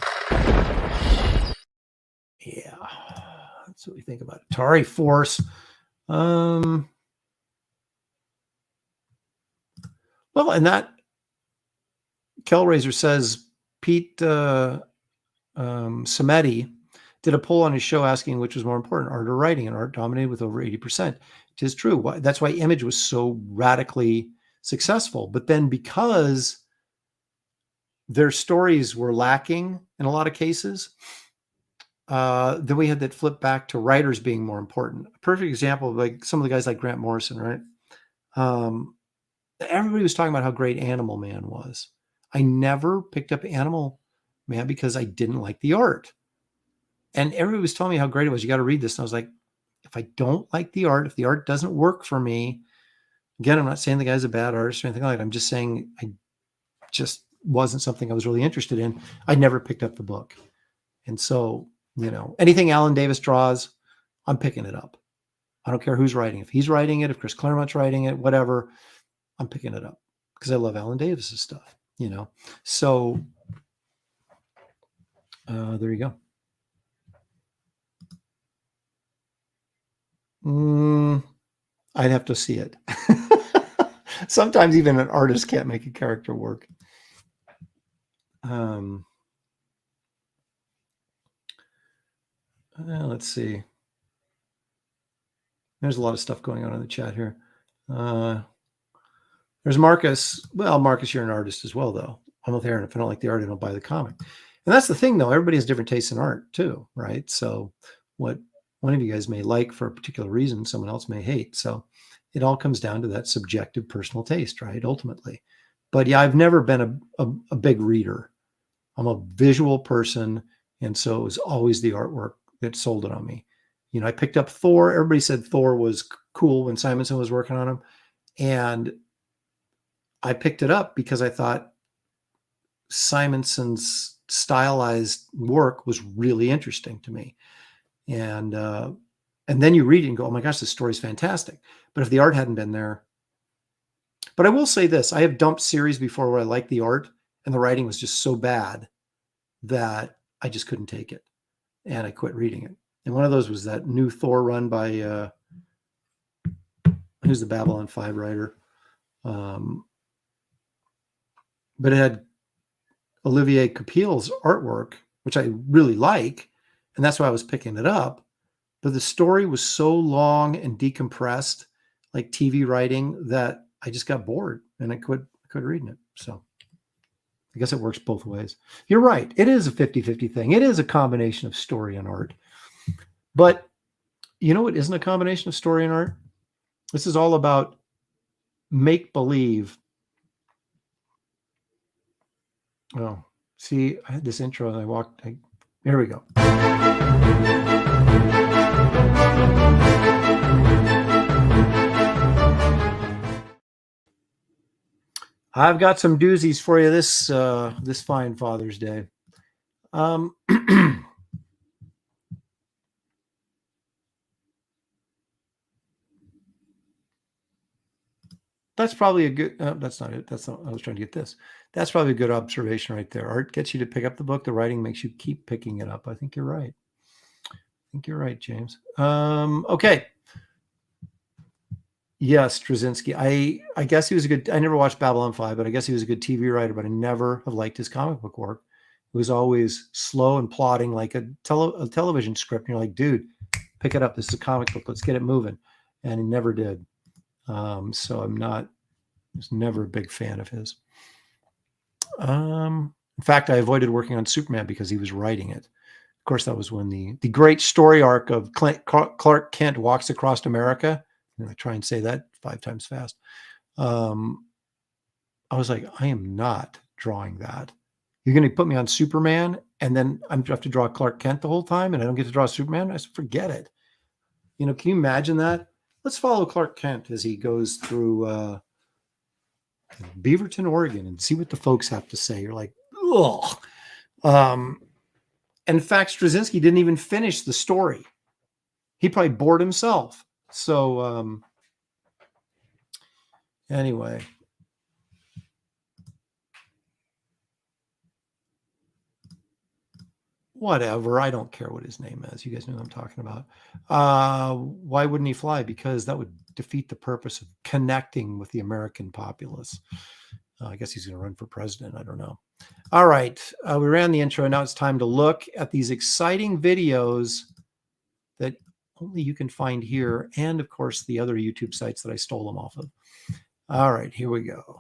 Yeah, that's what we think about Atari Force. Well, and that Kellraiser says Pete Samedi did a poll on his show asking which was more important, art or writing, and art dominated with over 80%. It is true. That's why Image was so radically successful. But then because their stories were lacking in a lot of cases, then we had that flip back to writers being more important. A perfect example of like some of the guys like Grant Morrison, right? Everybody was talking about how great Animal Man was. I never picked up Animal Man because I didn't like the art. And everybody was telling me how great it was. You got to read this. And I was like, if I don't like the art, if the art doesn't work for me, again, I'm not saying the guy's a bad artist or anything like that. I'm just saying I just wasn't something I was really interested in. I never picked up the book. And so, anything Alan Davis draws, I'm picking it up. I don't care who's writing. If he's writing it, if Chris Claremont's writing it, whatever, I'm picking it up because I love Alan Davis's stuff, So there you go. I'd have to see it. Sometimes even an artist can't make a character work. Let's see. There's a lot of stuff going on in the chat here. There's Marcus. Well, Marcus, you're an artist as well, though. I'm with Aaron. If I don't like the art, I don't buy the comic. And that's the thing, though. Everybody has different tastes in art, too, right? So what one of you guys may like for a particular reason, someone else may hate. So it all comes down to that subjective personal taste, right? Ultimately. But yeah, I've never been a big reader. I'm a visual person. And so it was always the artwork that sold it on me. I picked up Thor. Everybody said Thor was cool when Simonson was working on him. And I picked it up because I thought Simonson's stylized work was really interesting to me. And then you read it and go, oh my gosh, this story's fantastic. But if the art hadn't been there. But I will say this, I have dumped series before where I liked the art and the writing was just so bad that I just couldn't take it. And I quit reading it. And one of those was that new Thor run by, who's the Babylon 5 writer? But it had Olivier Coupil's artwork, which I really like. And that's why I was picking it up. But the story was so long and decompressed, like TV writing, that I just got bored and I quit reading it. So I guess it works both ways. You're right. It is a 50-50 thing. It is a combination of story and art. But you know what isn't a combination of story and art? This is all about make-believe. Oh, see, I had this intro and I walked. Here we go. I've got some doozies for you this fine Father's Day. That's probably a good, that's not it. That's not, I was trying to get this. That's probably a good observation right there. Art gets you to pick up the book. The writing makes you keep picking it up. I think you're right. James. Okay. Yes, Straczynski. I guess he was a good, I never watched Babylon 5, but I guess he was a good TV writer, but I never have liked his comic book work. It was always slow and plodding like a television script. And you're like, dude, pick it up. This is a comic book. Let's get it moving. And he never did. So I was never a big fan of his. In fact, I avoided working on Superman because he was writing it. Of course, that was when the great story arc of Clark Kent walks across America. And I try and say that 5 times fast. I was like, I am not drawing that. You're going to put me on Superman, and then I have to draw Clark Kent the whole time, and I don't get to draw Superman? I said, forget it. Can you imagine that? Let's follow Clark Kent as he goes through Beaverton, Oregon, and see what the folks have to say. You're like, ugh. In fact, Straczynski didn't even finish the story. He probably bored himself. So anyway. Whatever. I don't care what his name is. You guys know what I'm talking about. Why wouldn't he fly? Because that would defeat the purpose of connecting with the American populace. I guess he's going to run for president. I don't know. All right. We ran the intro. Now it's time to look at these exciting videos that only you can find here. And of course, the other YouTube sites that I stole them off of. All right, here we go.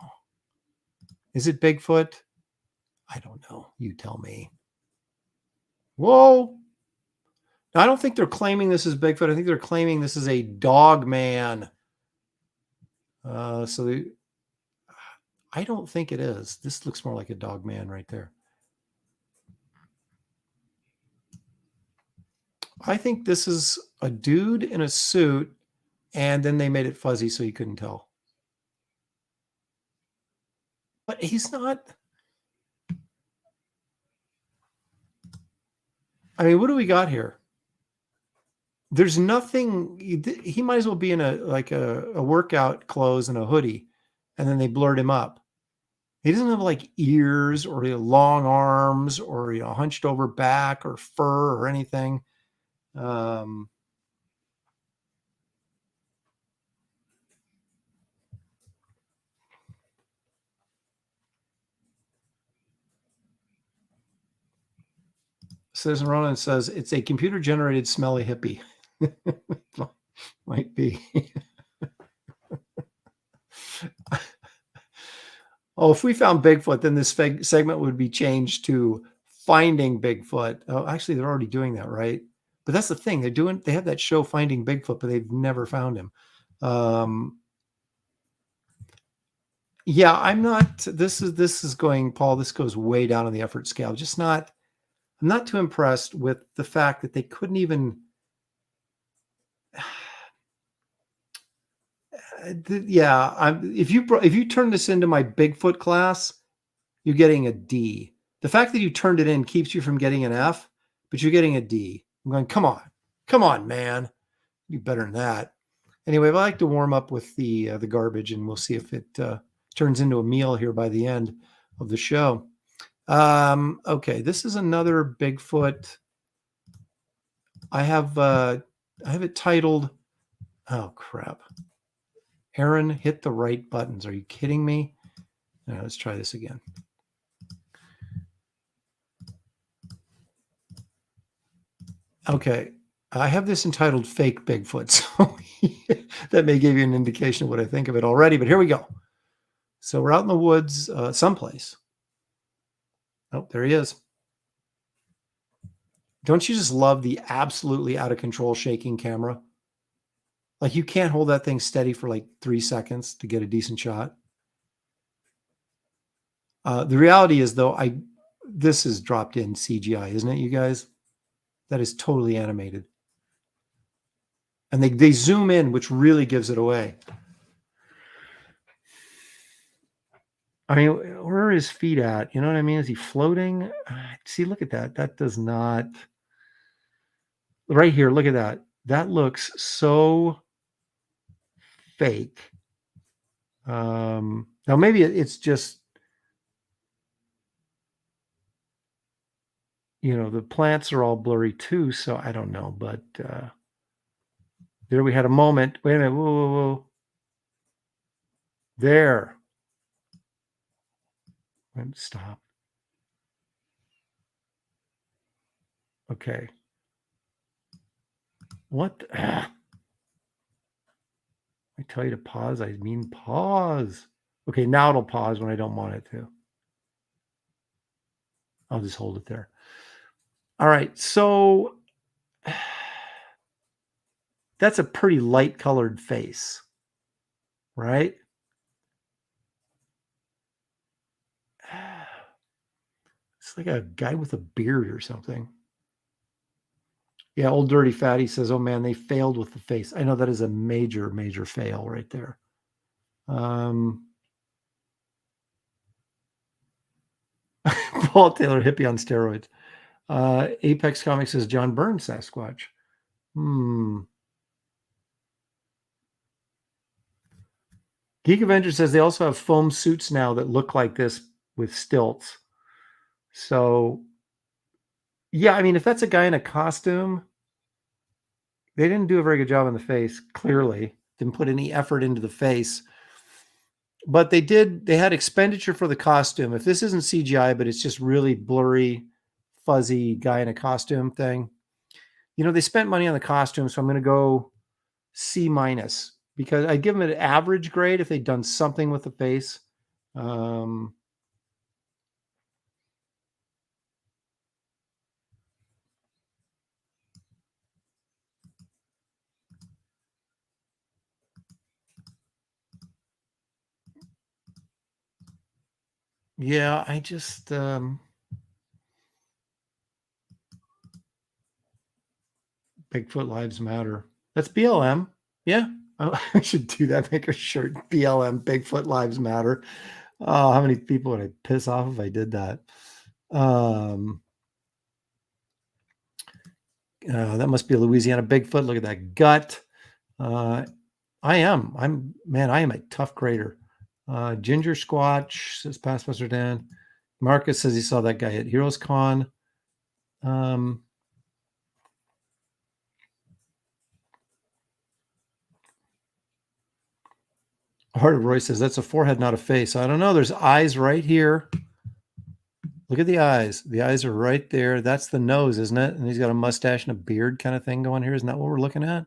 Is it Bigfoot? I don't know. You tell me. Whoa. Now, I don't think they're claiming this is Bigfoot. I think they're claiming this is a dog man. I don't think it is. This looks more like a dog man right there. I think this is a dude in a suit, and then they made it fuzzy so you couldn't tell. But he's not. I mean, what do we got here? There's nothing. He might as well be in a workout clothes and a hoodie, and then they blurred him up. He doesn't have like ears or long arms or hunched over back or fur or anything. Citizen Ronan says it's a computer-generated smelly hippie. Might be. Oh, if we found Bigfoot, then this segment would be changed to Finding Bigfoot. Oh, actually, they're already doing that, right? But that's the thing. They have that show Finding Bigfoot, but they've never found him. Yeah, I'm not. This is going, Paul. This goes way down on the effort scale. I'm not too impressed with the fact that they couldn't even. Yeah, if you turn this into my Bigfoot class, you're getting a D. The fact that you turned it in keeps you from getting an F, but you're getting a D. I'm going, come on, man, you better than that. Anyway, I like to warm up with the garbage, and we'll see if it turns into a meal here by the end of the show. Okay, this is another Bigfoot. I have it titled. Oh crap! Aaron, hit the right buttons. Are you kidding me? All right, let's try this again. Okay, I have this entitled Fake Bigfoot, so that may give you an indication of what I think of it already, but here we go. So we're out in the woods someplace. Oh, there he is. Don't you just love the absolutely out of control shaking camera? Like you can't hold that thing steady for like 3 seconds to get a decent shot. The reality is, though, this is dropped in CGI, isn't it, you guys? That is totally animated. And they zoom in, which really gives it away. I mean, where are his feet at? You know what I mean? Is he floating? See, look at that. That does not. Right here, look at that. That looks so fake. Now, maybe it's just, the plants are all blurry too, so I don't know. But there we had a moment. Wait a minute. Whoa. There. Stop. Okay. What? I tell you to pause. I mean pause. Okay, now it'll pause when I don't want it to. I'll just hold it there. All right. So that's a pretty light colored face, right? It's like a guy with a beard or something. Yeah, old dirty fatty says, "Oh man, they failed with the face." I know that is a major, major fail right there. Paul Taylor, hippie on steroids. Apex Comics says John Byrne Sasquatch. Geek Avenger says they also have foam suits now that look like this with stilts. So, yeah, I mean, if that's a guy in a costume, they didn't do a very good job on the face, clearly. Didn't put any effort into the face. But they had expenditure for the costume. If this isn't CGI, but it's just really blurry, fuzzy guy in a costume thing, they spent money on the costume, so I'm going to go C- because I'd give them an average grade if they'd done something with the face. Yeah, I just Bigfoot Lives Matter. That's BLM. Yeah, I should do that. Make a shirt. BLM. Bigfoot Lives Matter. Oh, how many people would I piss off if I did that? That must be a Louisiana Bigfoot. Look at that gut. I am a tough grader. Ginger Squatch says Past Buster Dan. Marcus says he saw that guy at Heroes Con. Heart of Roy says that's a forehead, not a face. I don't know. There's eyes right here. Look at the eyes. The eyes are right there. That's the nose, isn't it? And he's got a mustache and a beard kind of thing going here. Isn't that what we're looking at?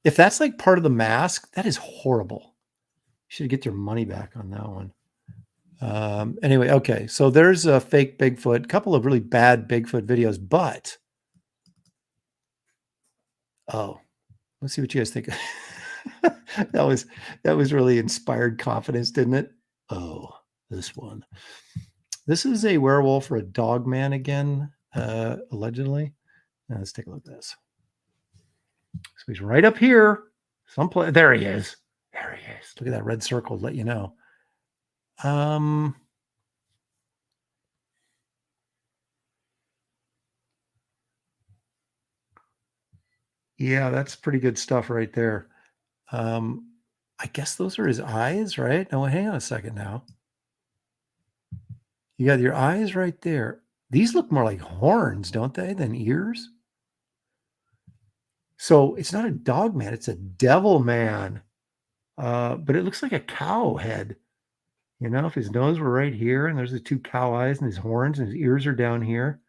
If that's like part of the mask, that is horrible. You should get your money back on that one. Anyway, okay. So there's a fake Bigfoot, a couple of really bad Bigfoot videos, but let's see what you guys think. that was really inspired confidence, didn't it? Oh, this one. This is a werewolf or a dog man again, allegedly. Now, let's take a look at this. So he's right up here. Someplace. There he is. There he is. Look at that red circle to let you know. Yeah, that's pretty good stuff right there. I guess those are his eyes, right? No, hang on a second now. You got your eyes right there. These look more like horns, don't they, than ears? So it's not a dog man, it's a devil man. But it looks like a cow head. If his nose were right here and there's the two cow eyes and his horns and his ears are down here.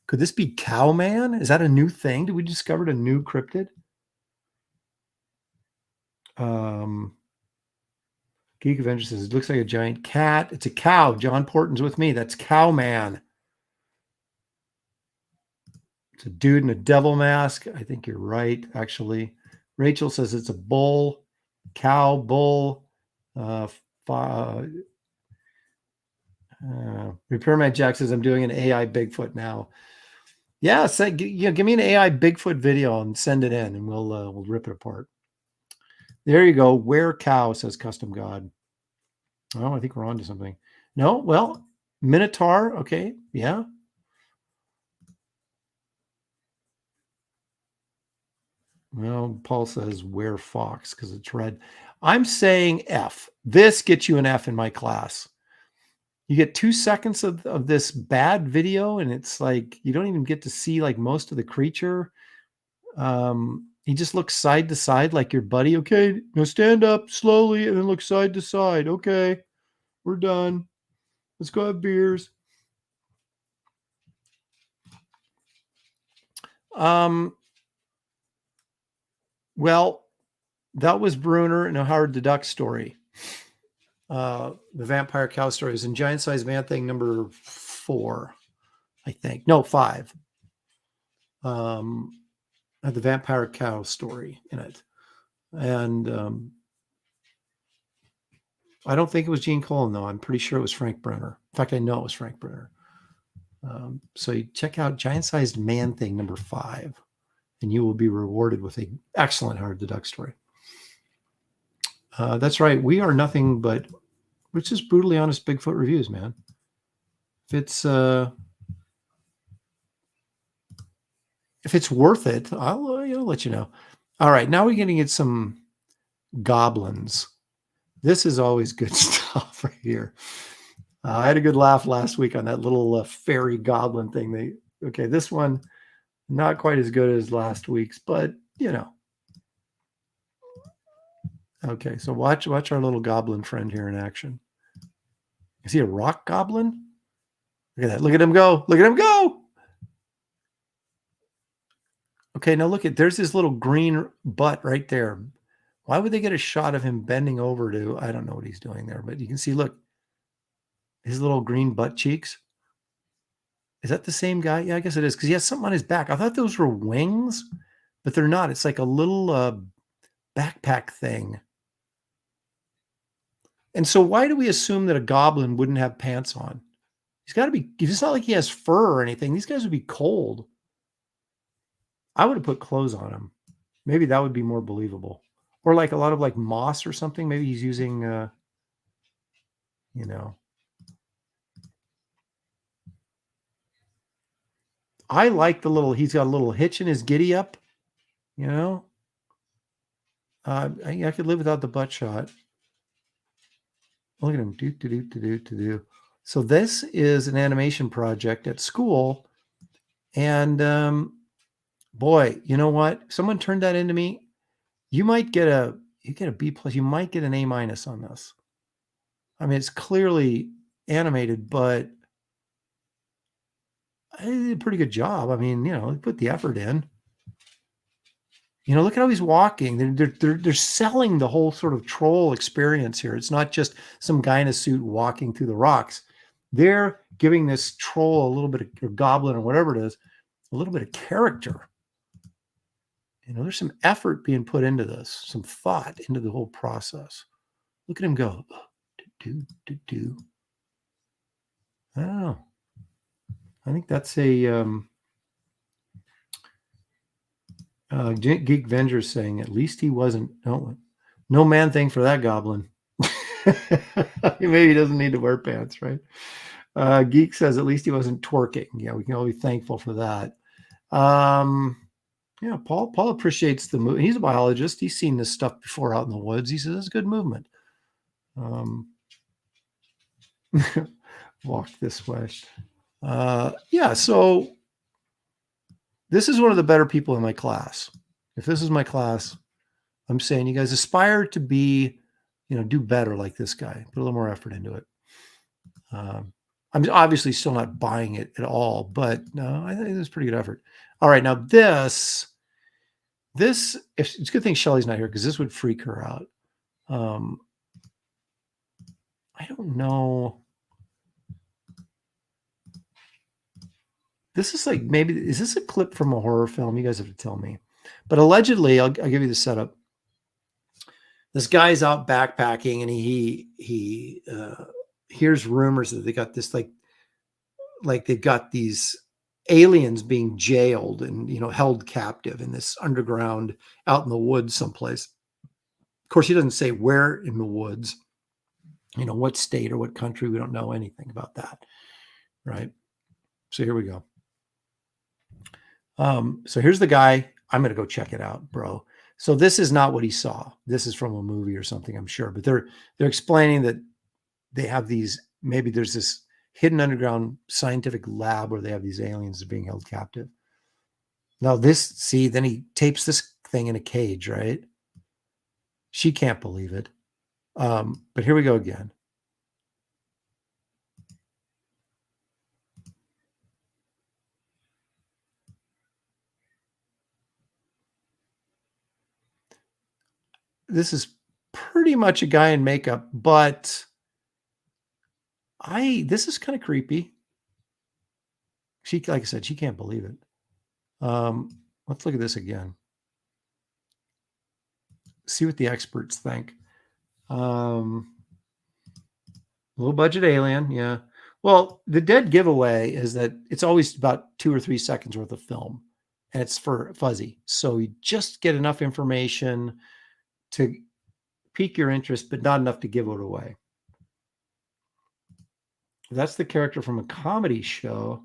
Could this be Cowman? Is that a new thing? Did we discover a new cryptid? Geek Avenger says it looks like a giant cat. It's a cow. John Porton's with me. That's Cowman. It's a dude in a devil mask. I think you're right, actually. Rachel says it's a bull, cow, bull. Repairman Jack says I'm doing an AI Bigfoot now. Yeah, give me an AI Bigfoot video and send it in, and we'll rip it apart. There you go. Where cow, says Custom God. Oh, I think we're on to something. No, well, Minotaur. Okay, yeah. Well, Paul says where fox because it's red. I'm saying F. This gets you an F in my class. You get 2 seconds of this bad video, and it's like you don't even get to see like most of the creature. He just looks side to side like your buddy. Okay, now stand up slowly and then look side to side. Okay, we're done. Let's go have beers. Well, that was Bruner and a Howard the Duck story. The vampire cow story is in Giant Size Man Thing number 4, I think. No, 5. The vampire cow story in it. And I don't think it was Gene Colan, though. I'm pretty sure it was Frank Bruner. In fact, I know it was Frank Bruner. So you check out Giant Sized Man Thing number 5, and you will be rewarded with an excellent Howard the Duck story. That's right. We are nothing but which is brutally honest Bigfoot reviews, man. If it's worth it, I'll let you know. All right, now we're getting at some goblins. This is always good stuff right here. I had a good laugh last week on that little fairy goblin thing. Okay, this one not quite as good as last week's, but Okay, so watch our little goblin friend here in action. Is he a rock goblin? Look at that. Look at him go. Look at him go. Okay, now there's this little green butt right there. Why would they get a shot of him bending over to, I don't know what he's doing there, but you can see, look, his little green butt cheeks. Is that the same guy? Yeah, I guess it is, because he has something on his back. I thought those were wings, but they're not. It's like a little backpack thing. And so why do we assume that a goblin wouldn't have pants on? He's got to be, it's not like he has fur or anything. These guys would be cold. I would have put clothes on him. Maybe that would be more believable. Or like a lot of like moss or something. Maybe he's using, I like he's got a little hitch in his giddy up, I could live without the butt shot. Look at him. Do. So this is an animation project at school. And boy, you know what? Someone turned that into me. You might get a B plus. You might get an A minus on this. I mean, it's clearly animated, but I did a pretty good job. I mean, put the effort in. Look at how he's walking. They're selling the whole sort of troll experience here. It's not just some guy in a suit walking through the rocks. They're giving this troll a little bit of, or goblin or whatever it is, a little bit of character. There's some effort being put into this, some thought into the whole process. Look at him go. Do. I don't know. I think that's a Geek Venger's saying at least he wasn't no man thing for that goblin. Maybe he doesn't need to wear pants, right? Geek says at least he wasn't twerking. Yeah, we can all be thankful for that. Yeah, Paul appreciates the movie. He's a biologist. He's seen this stuff before out in the woods. He says it's good movement. Walk this way. Yeah, so this is one of the better people in my class. If this is my class, I'm saying you guys aspire to be, do better like this guy. Put a little more effort into it. I'm obviously still not buying it at all, but no, I think it's pretty good effort. All right, now this, it's a good thing Shelly's not here because this would freak her out. I don't know. This is like, maybe, is this a clip from a horror film? You guys have to tell me. But allegedly, I'll give you the setup. This guy's out backpacking and he hears rumors that they got this like they've got these aliens being jailed and held captive in this underground out in the woods someplace. Of course, he doesn't say where in the woods, what state or what country. We don't know anything about that, right? So here we go. So here's the guy. I'm going to go check it out, bro. So this is not what he saw. This is from a movie or something, I'm sure. But they're explaining that they have these, maybe there's this hidden underground scientific lab where they have these aliens being held captive. Now then he tapes this thing in a cage, right? She can't believe it. But here we go again. This is pretty much a guy in makeup, but this is kind of creepy. Like I said, she can't believe it. Let's look at this again. See what the experts think. Low budget alien, yeah. Well, the dead giveaway is that it's always about 2 or 3 seconds worth of film, and it's for fuzzy. So you just get enough information to pique your interest, but not enough to give it away. That's the character from a comedy show.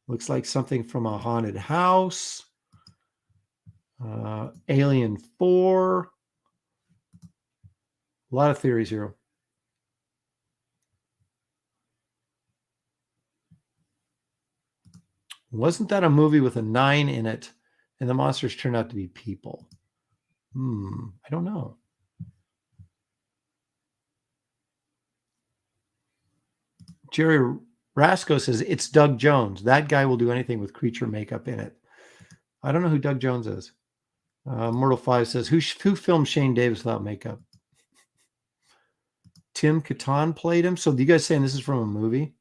Looks like something from a haunted house. Alien 4. A lot of theories here. Wasn't that a movie with a 9 in it and the monsters turned out to be people? I don't know. Jerry Rasco says it's Doug Jones. That guy will do anything with creature makeup in it. I don't know who Doug Jones is. Mortal 5 says, who filmed Shane Davis without makeup? Tim Catan played him. So you guys saying this is from a movie?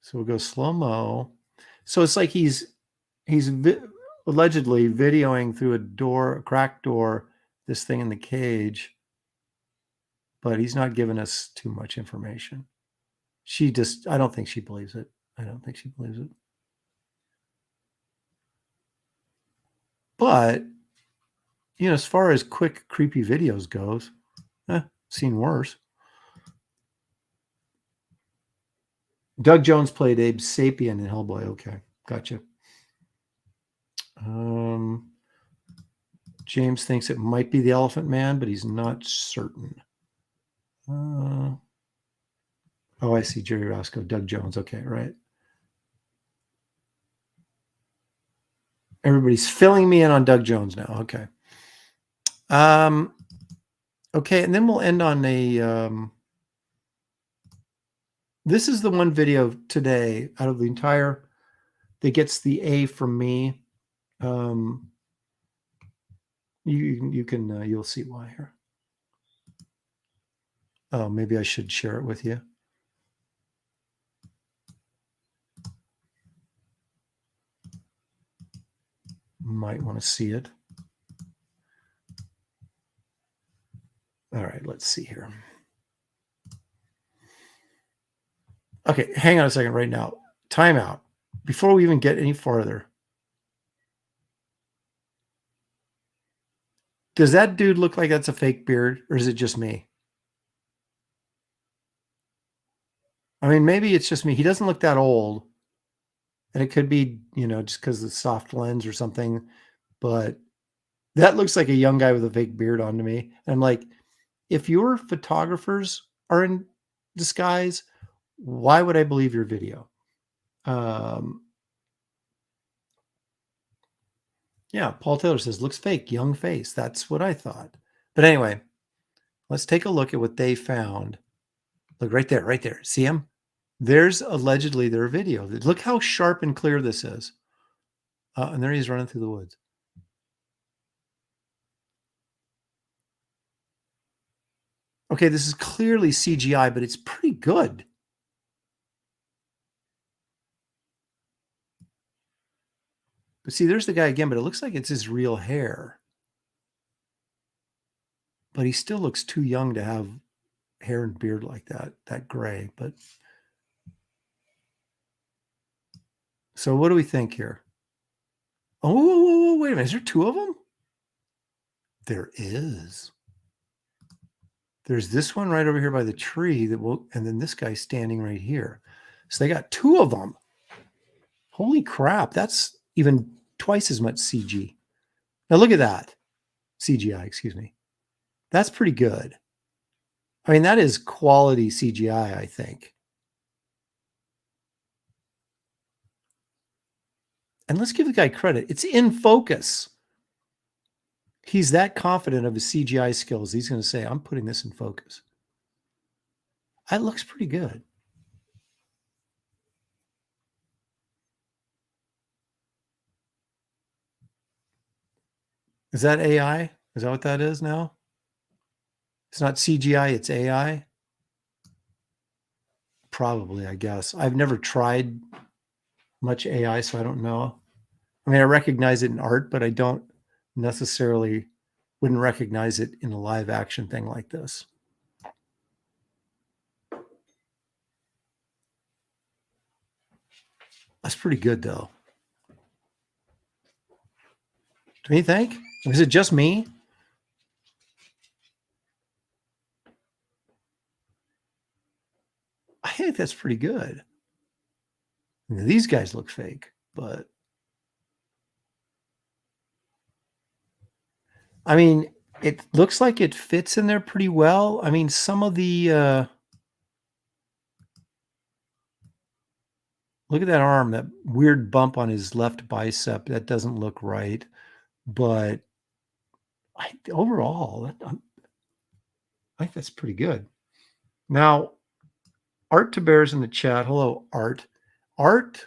So we'll go slow-mo. So it's like he's allegedly videoing through a cracked door, this thing in the cage, but he's not giving us too much information. I don't think she believes it. I don't think she believes it. But, as far as quick, creepy videos goes, seen worse. Doug Jones played Abe Sapien in Hellboy. Okay, gotcha. James thinks it might be the Elephant Man, but he's not certain. Oh, I see. Jerry Roscoe, Doug Jones. Okay, right. Everybody's filling me in on Doug Jones now. Okay. Okay, and then we'll end on a. This is the one video today out of the entire that gets the A from me. You'll see why here. Oh, maybe I should share it with you. Might want to see it. All right, let's see here. Okay, hang on a second right now. Time out. Before we even get any farther. Does that dude look like that's a fake beard, or is it just me? I mean, maybe it's just me. He doesn't look that old. And it could be, just because of the soft lens or something. But that looks like a young guy with a fake beard on to me. And I'm like, if your photographers are in disguise, why would I believe your video? Yeah, Paul Taylor says, looks fake, young face. That's what I thought. But anyway, let's take a look at what they found. Look right there, right there. See him? There's allegedly their video. Look how sharp and clear this is. And there he's running through the woods. Okay, this is clearly CGI, but it's pretty good. But see, there's the guy again, but it looks like it's his real hair. But he still looks too young to have hair and beard like that gray. But so what do we think here? Oh, wait a minute. Is there two of them? There is. There's this one right over here by the tree and then this guy standing right here. So they got two of them. Holy crap. That's even twice as much CG. Now look at that. CGI, excuse me. That's pretty good. I mean, that is quality CGI, I think. And let's give the guy credit. It's in focus. He's that confident of his CGI skills. He's going to say, I'm putting this in focus. That looks pretty good. Is that AI? Is that what that is now? It's not CGI, it's AI? Probably, I guess. I've never tried much AI, so I don't know. I mean, I recognize it in art, but I don't necessarily wouldn't recognize it in a live action thing like this. That's pretty good, though. Do you think? Is it just me? I think that's pretty good. These guys look fake, but I mean, it looks like it fits in there pretty well. I mean, some of the look at that arm, that weird bump on his left bicep. That doesn't look right, but overall, I think that's pretty good. Now, Art to Bears in the chat. Hello, Art. Art,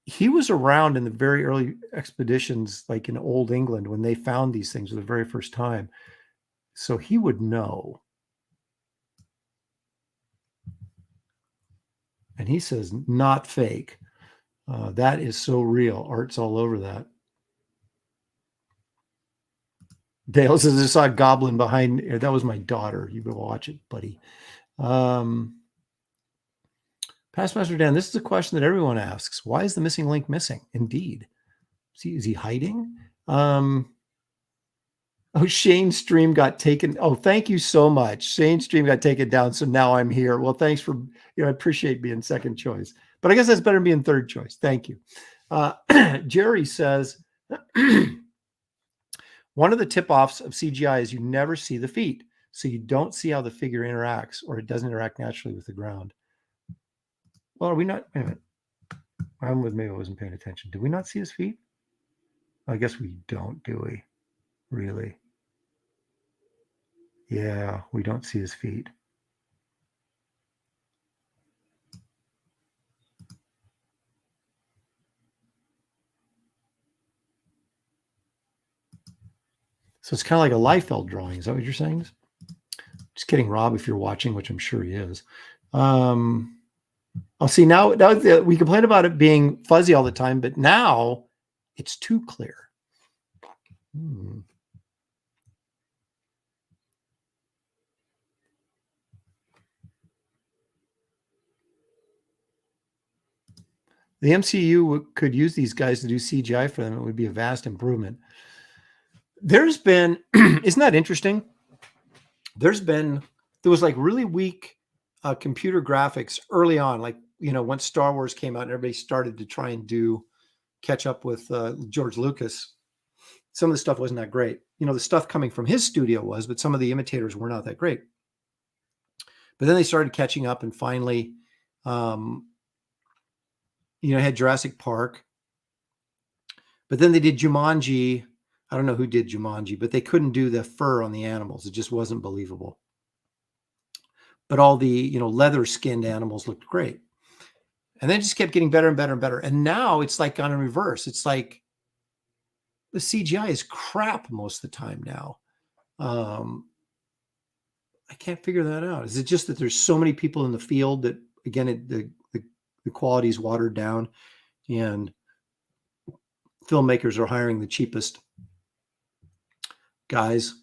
he was around in the very early expeditions, like in Old England, when they found these things for the very first time. So he would know. And he says, not fake. That is so real. Art's all over that. Dale says, I saw a goblin behind. That was my daughter. You better watch it, buddy. Pastmaster Dan, this is a question that everyone asks. Why is the missing link missing? Indeed. Is he hiding? Shane's stream got taken. Oh, thank you so much. Shane's stream got taken down, so now I'm here. Well, thanks for, I appreciate being second choice. But I guess that's better than being third choice. Thank you. Jerry says, one of the tip-offs of CGI is you never see the feet. So you don't see how the figure interacts, or it doesn't interact naturally with the ground. Well, are we not? Wait a minute. Maybe I wasn't paying attention. Did we not see his feet? I guess we don't, do we? Really? Yeah, we don't see his feet. So it's kind of like a Liefeld drawing. Is that what you're saying? Just kidding, Rob, if you're watching, which I'm sure he is. I'll see now we complain about it being fuzzy all the time, but now it's too clear. The MCU could use these guys to do CGI for them. It would be a vast improvement. There's been, isn't that interesting? There was like really weak computer graphics early on, like, once Star Wars came out and everybody started to try and catch up with George Lucas. Some of the stuff wasn't that great. The stuff coming from his studio was, but some of the imitators were not that great. But then they started catching up, and finally, had Jurassic Park. But then they did Jumanji. I don't know who did Jumanji, but they couldn't do the fur on the animals. It just wasn't believable. But all the, leather-skinned animals looked great. And then it just kept getting better and better and better. And now it's like on a reverse. It's like the CGI is crap most of the time now. I can't figure that out. Is it just that there's so many people in the field that, again, the quality is watered down, and filmmakers are hiring the cheapest guys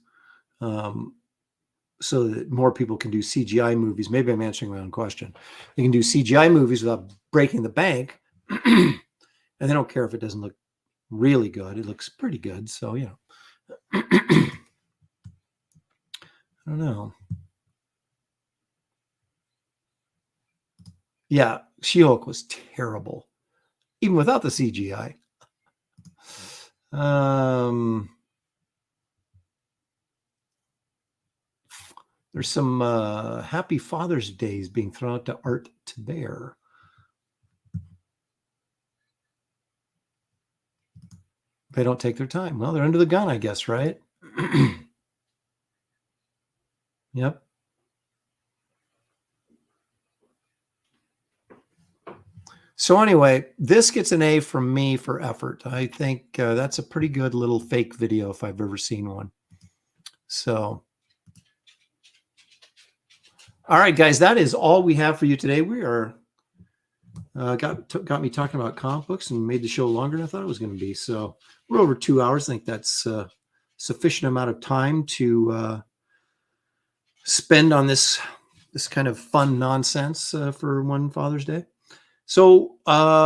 so that more people can do CGI movies? Maybe I'm answering my own question. They can do CGI movies without breaking the bank, and they don't care if it doesn't look really good. It looks pretty good. So, I don't know. Yeah, She-Hulk was terrible, even without the CGI. There's some Happy Father's Days being thrown out to Art to Bear. They don't take their time. Well, they're under the gun, I guess, right? Yep. So anyway, this gets an A from me for effort. I think that's a pretty good little fake video if I've ever seen one. So, all right, guys, that is all we have for you today. We are got me talking about comic books and made the show longer than I thought it was going to be. So we're over 2 hours. I think that's sufficient amount of time to spend on this kind of fun nonsense for one Father's Day. So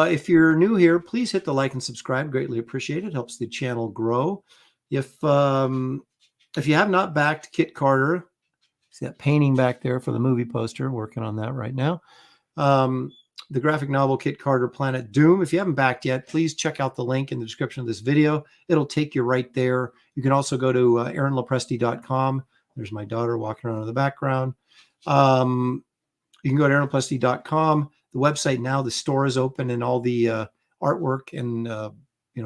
if you're new here, please hit the like and subscribe. Greatly appreciate it. Helps the channel grow. If you have not backed Kit Carter, see that painting back there for the movie poster, working on that right now. The graphic novel Kit Carter Planet Doom. If you haven't backed yet, please check out the link in the description of this video. It'll take you right there. You can also go to aaronlopresti.com. There's my daughter walking around in the background. You can go to aaronlopresti.com. The website now, the store is open and all the artwork and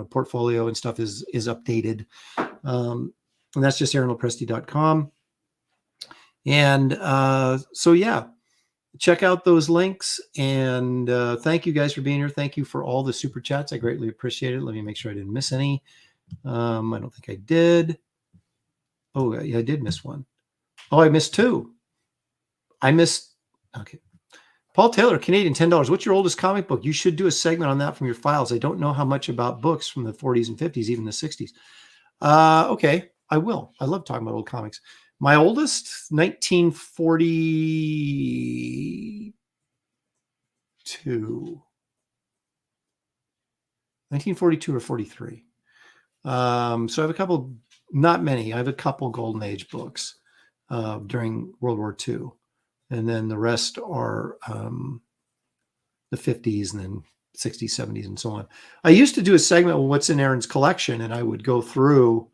portfolio and stuff is updated. And that's just aaronlopresti.com. And so, yeah, check out those links. And thank you guys for being here. Thank you for all the super chats. I greatly appreciate it. Let me make sure I didn't miss any. I don't think I did. Oh, yeah, I did miss one. Oh, I missed two. Okay. Paul Taylor, Canadian, $10. What's your oldest comic book? You should do a segment on that from your files. I don't know how much about books from the 40s and 50s, even the 60s. Okay, I will. I love talking about old comics. My oldest, 1942. 1942 or 43. So I have a couple, not many. I have a couple Golden Age books during World War II. And then the rest are the 50s and then 60s, 70s, and so on. I used to do a segment with what's in Aaron's collection, and I would go through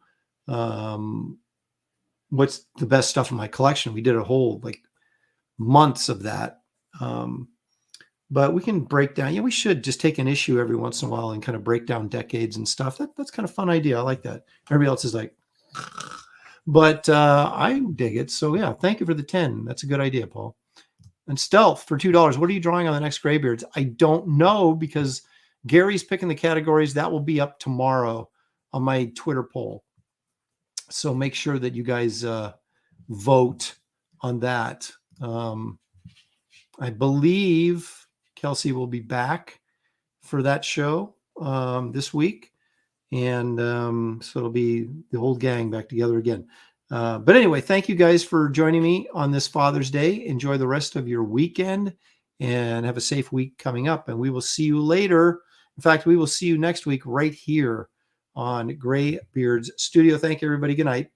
what's the best stuff in my collection. We did a whole months of that. But we can break down. Yeah, we should just take an issue every once in a while and kind of break down decades and stuff. That's kind of a fun idea. I like that. Everybody else is like, but I dig it. So yeah, thank you for the 10. That's a good idea, Paul. And Stealth for $2. What are you drawing on the next Graybeards? I don't know because Gary's picking the categories. That will be up tomorrow on my Twitter poll. So make sure that you guys vote on that. I believe Kelsey will be back for that show this week. And so it'll be the whole gang back together again. But anyway, thank you guys for joining me on this Father's Day. Enjoy the rest of your weekend and have a safe week coming up. And we will see you later. In fact, we will see you next week right here on Graybeard's Studio. Thank you, everybody. Good night.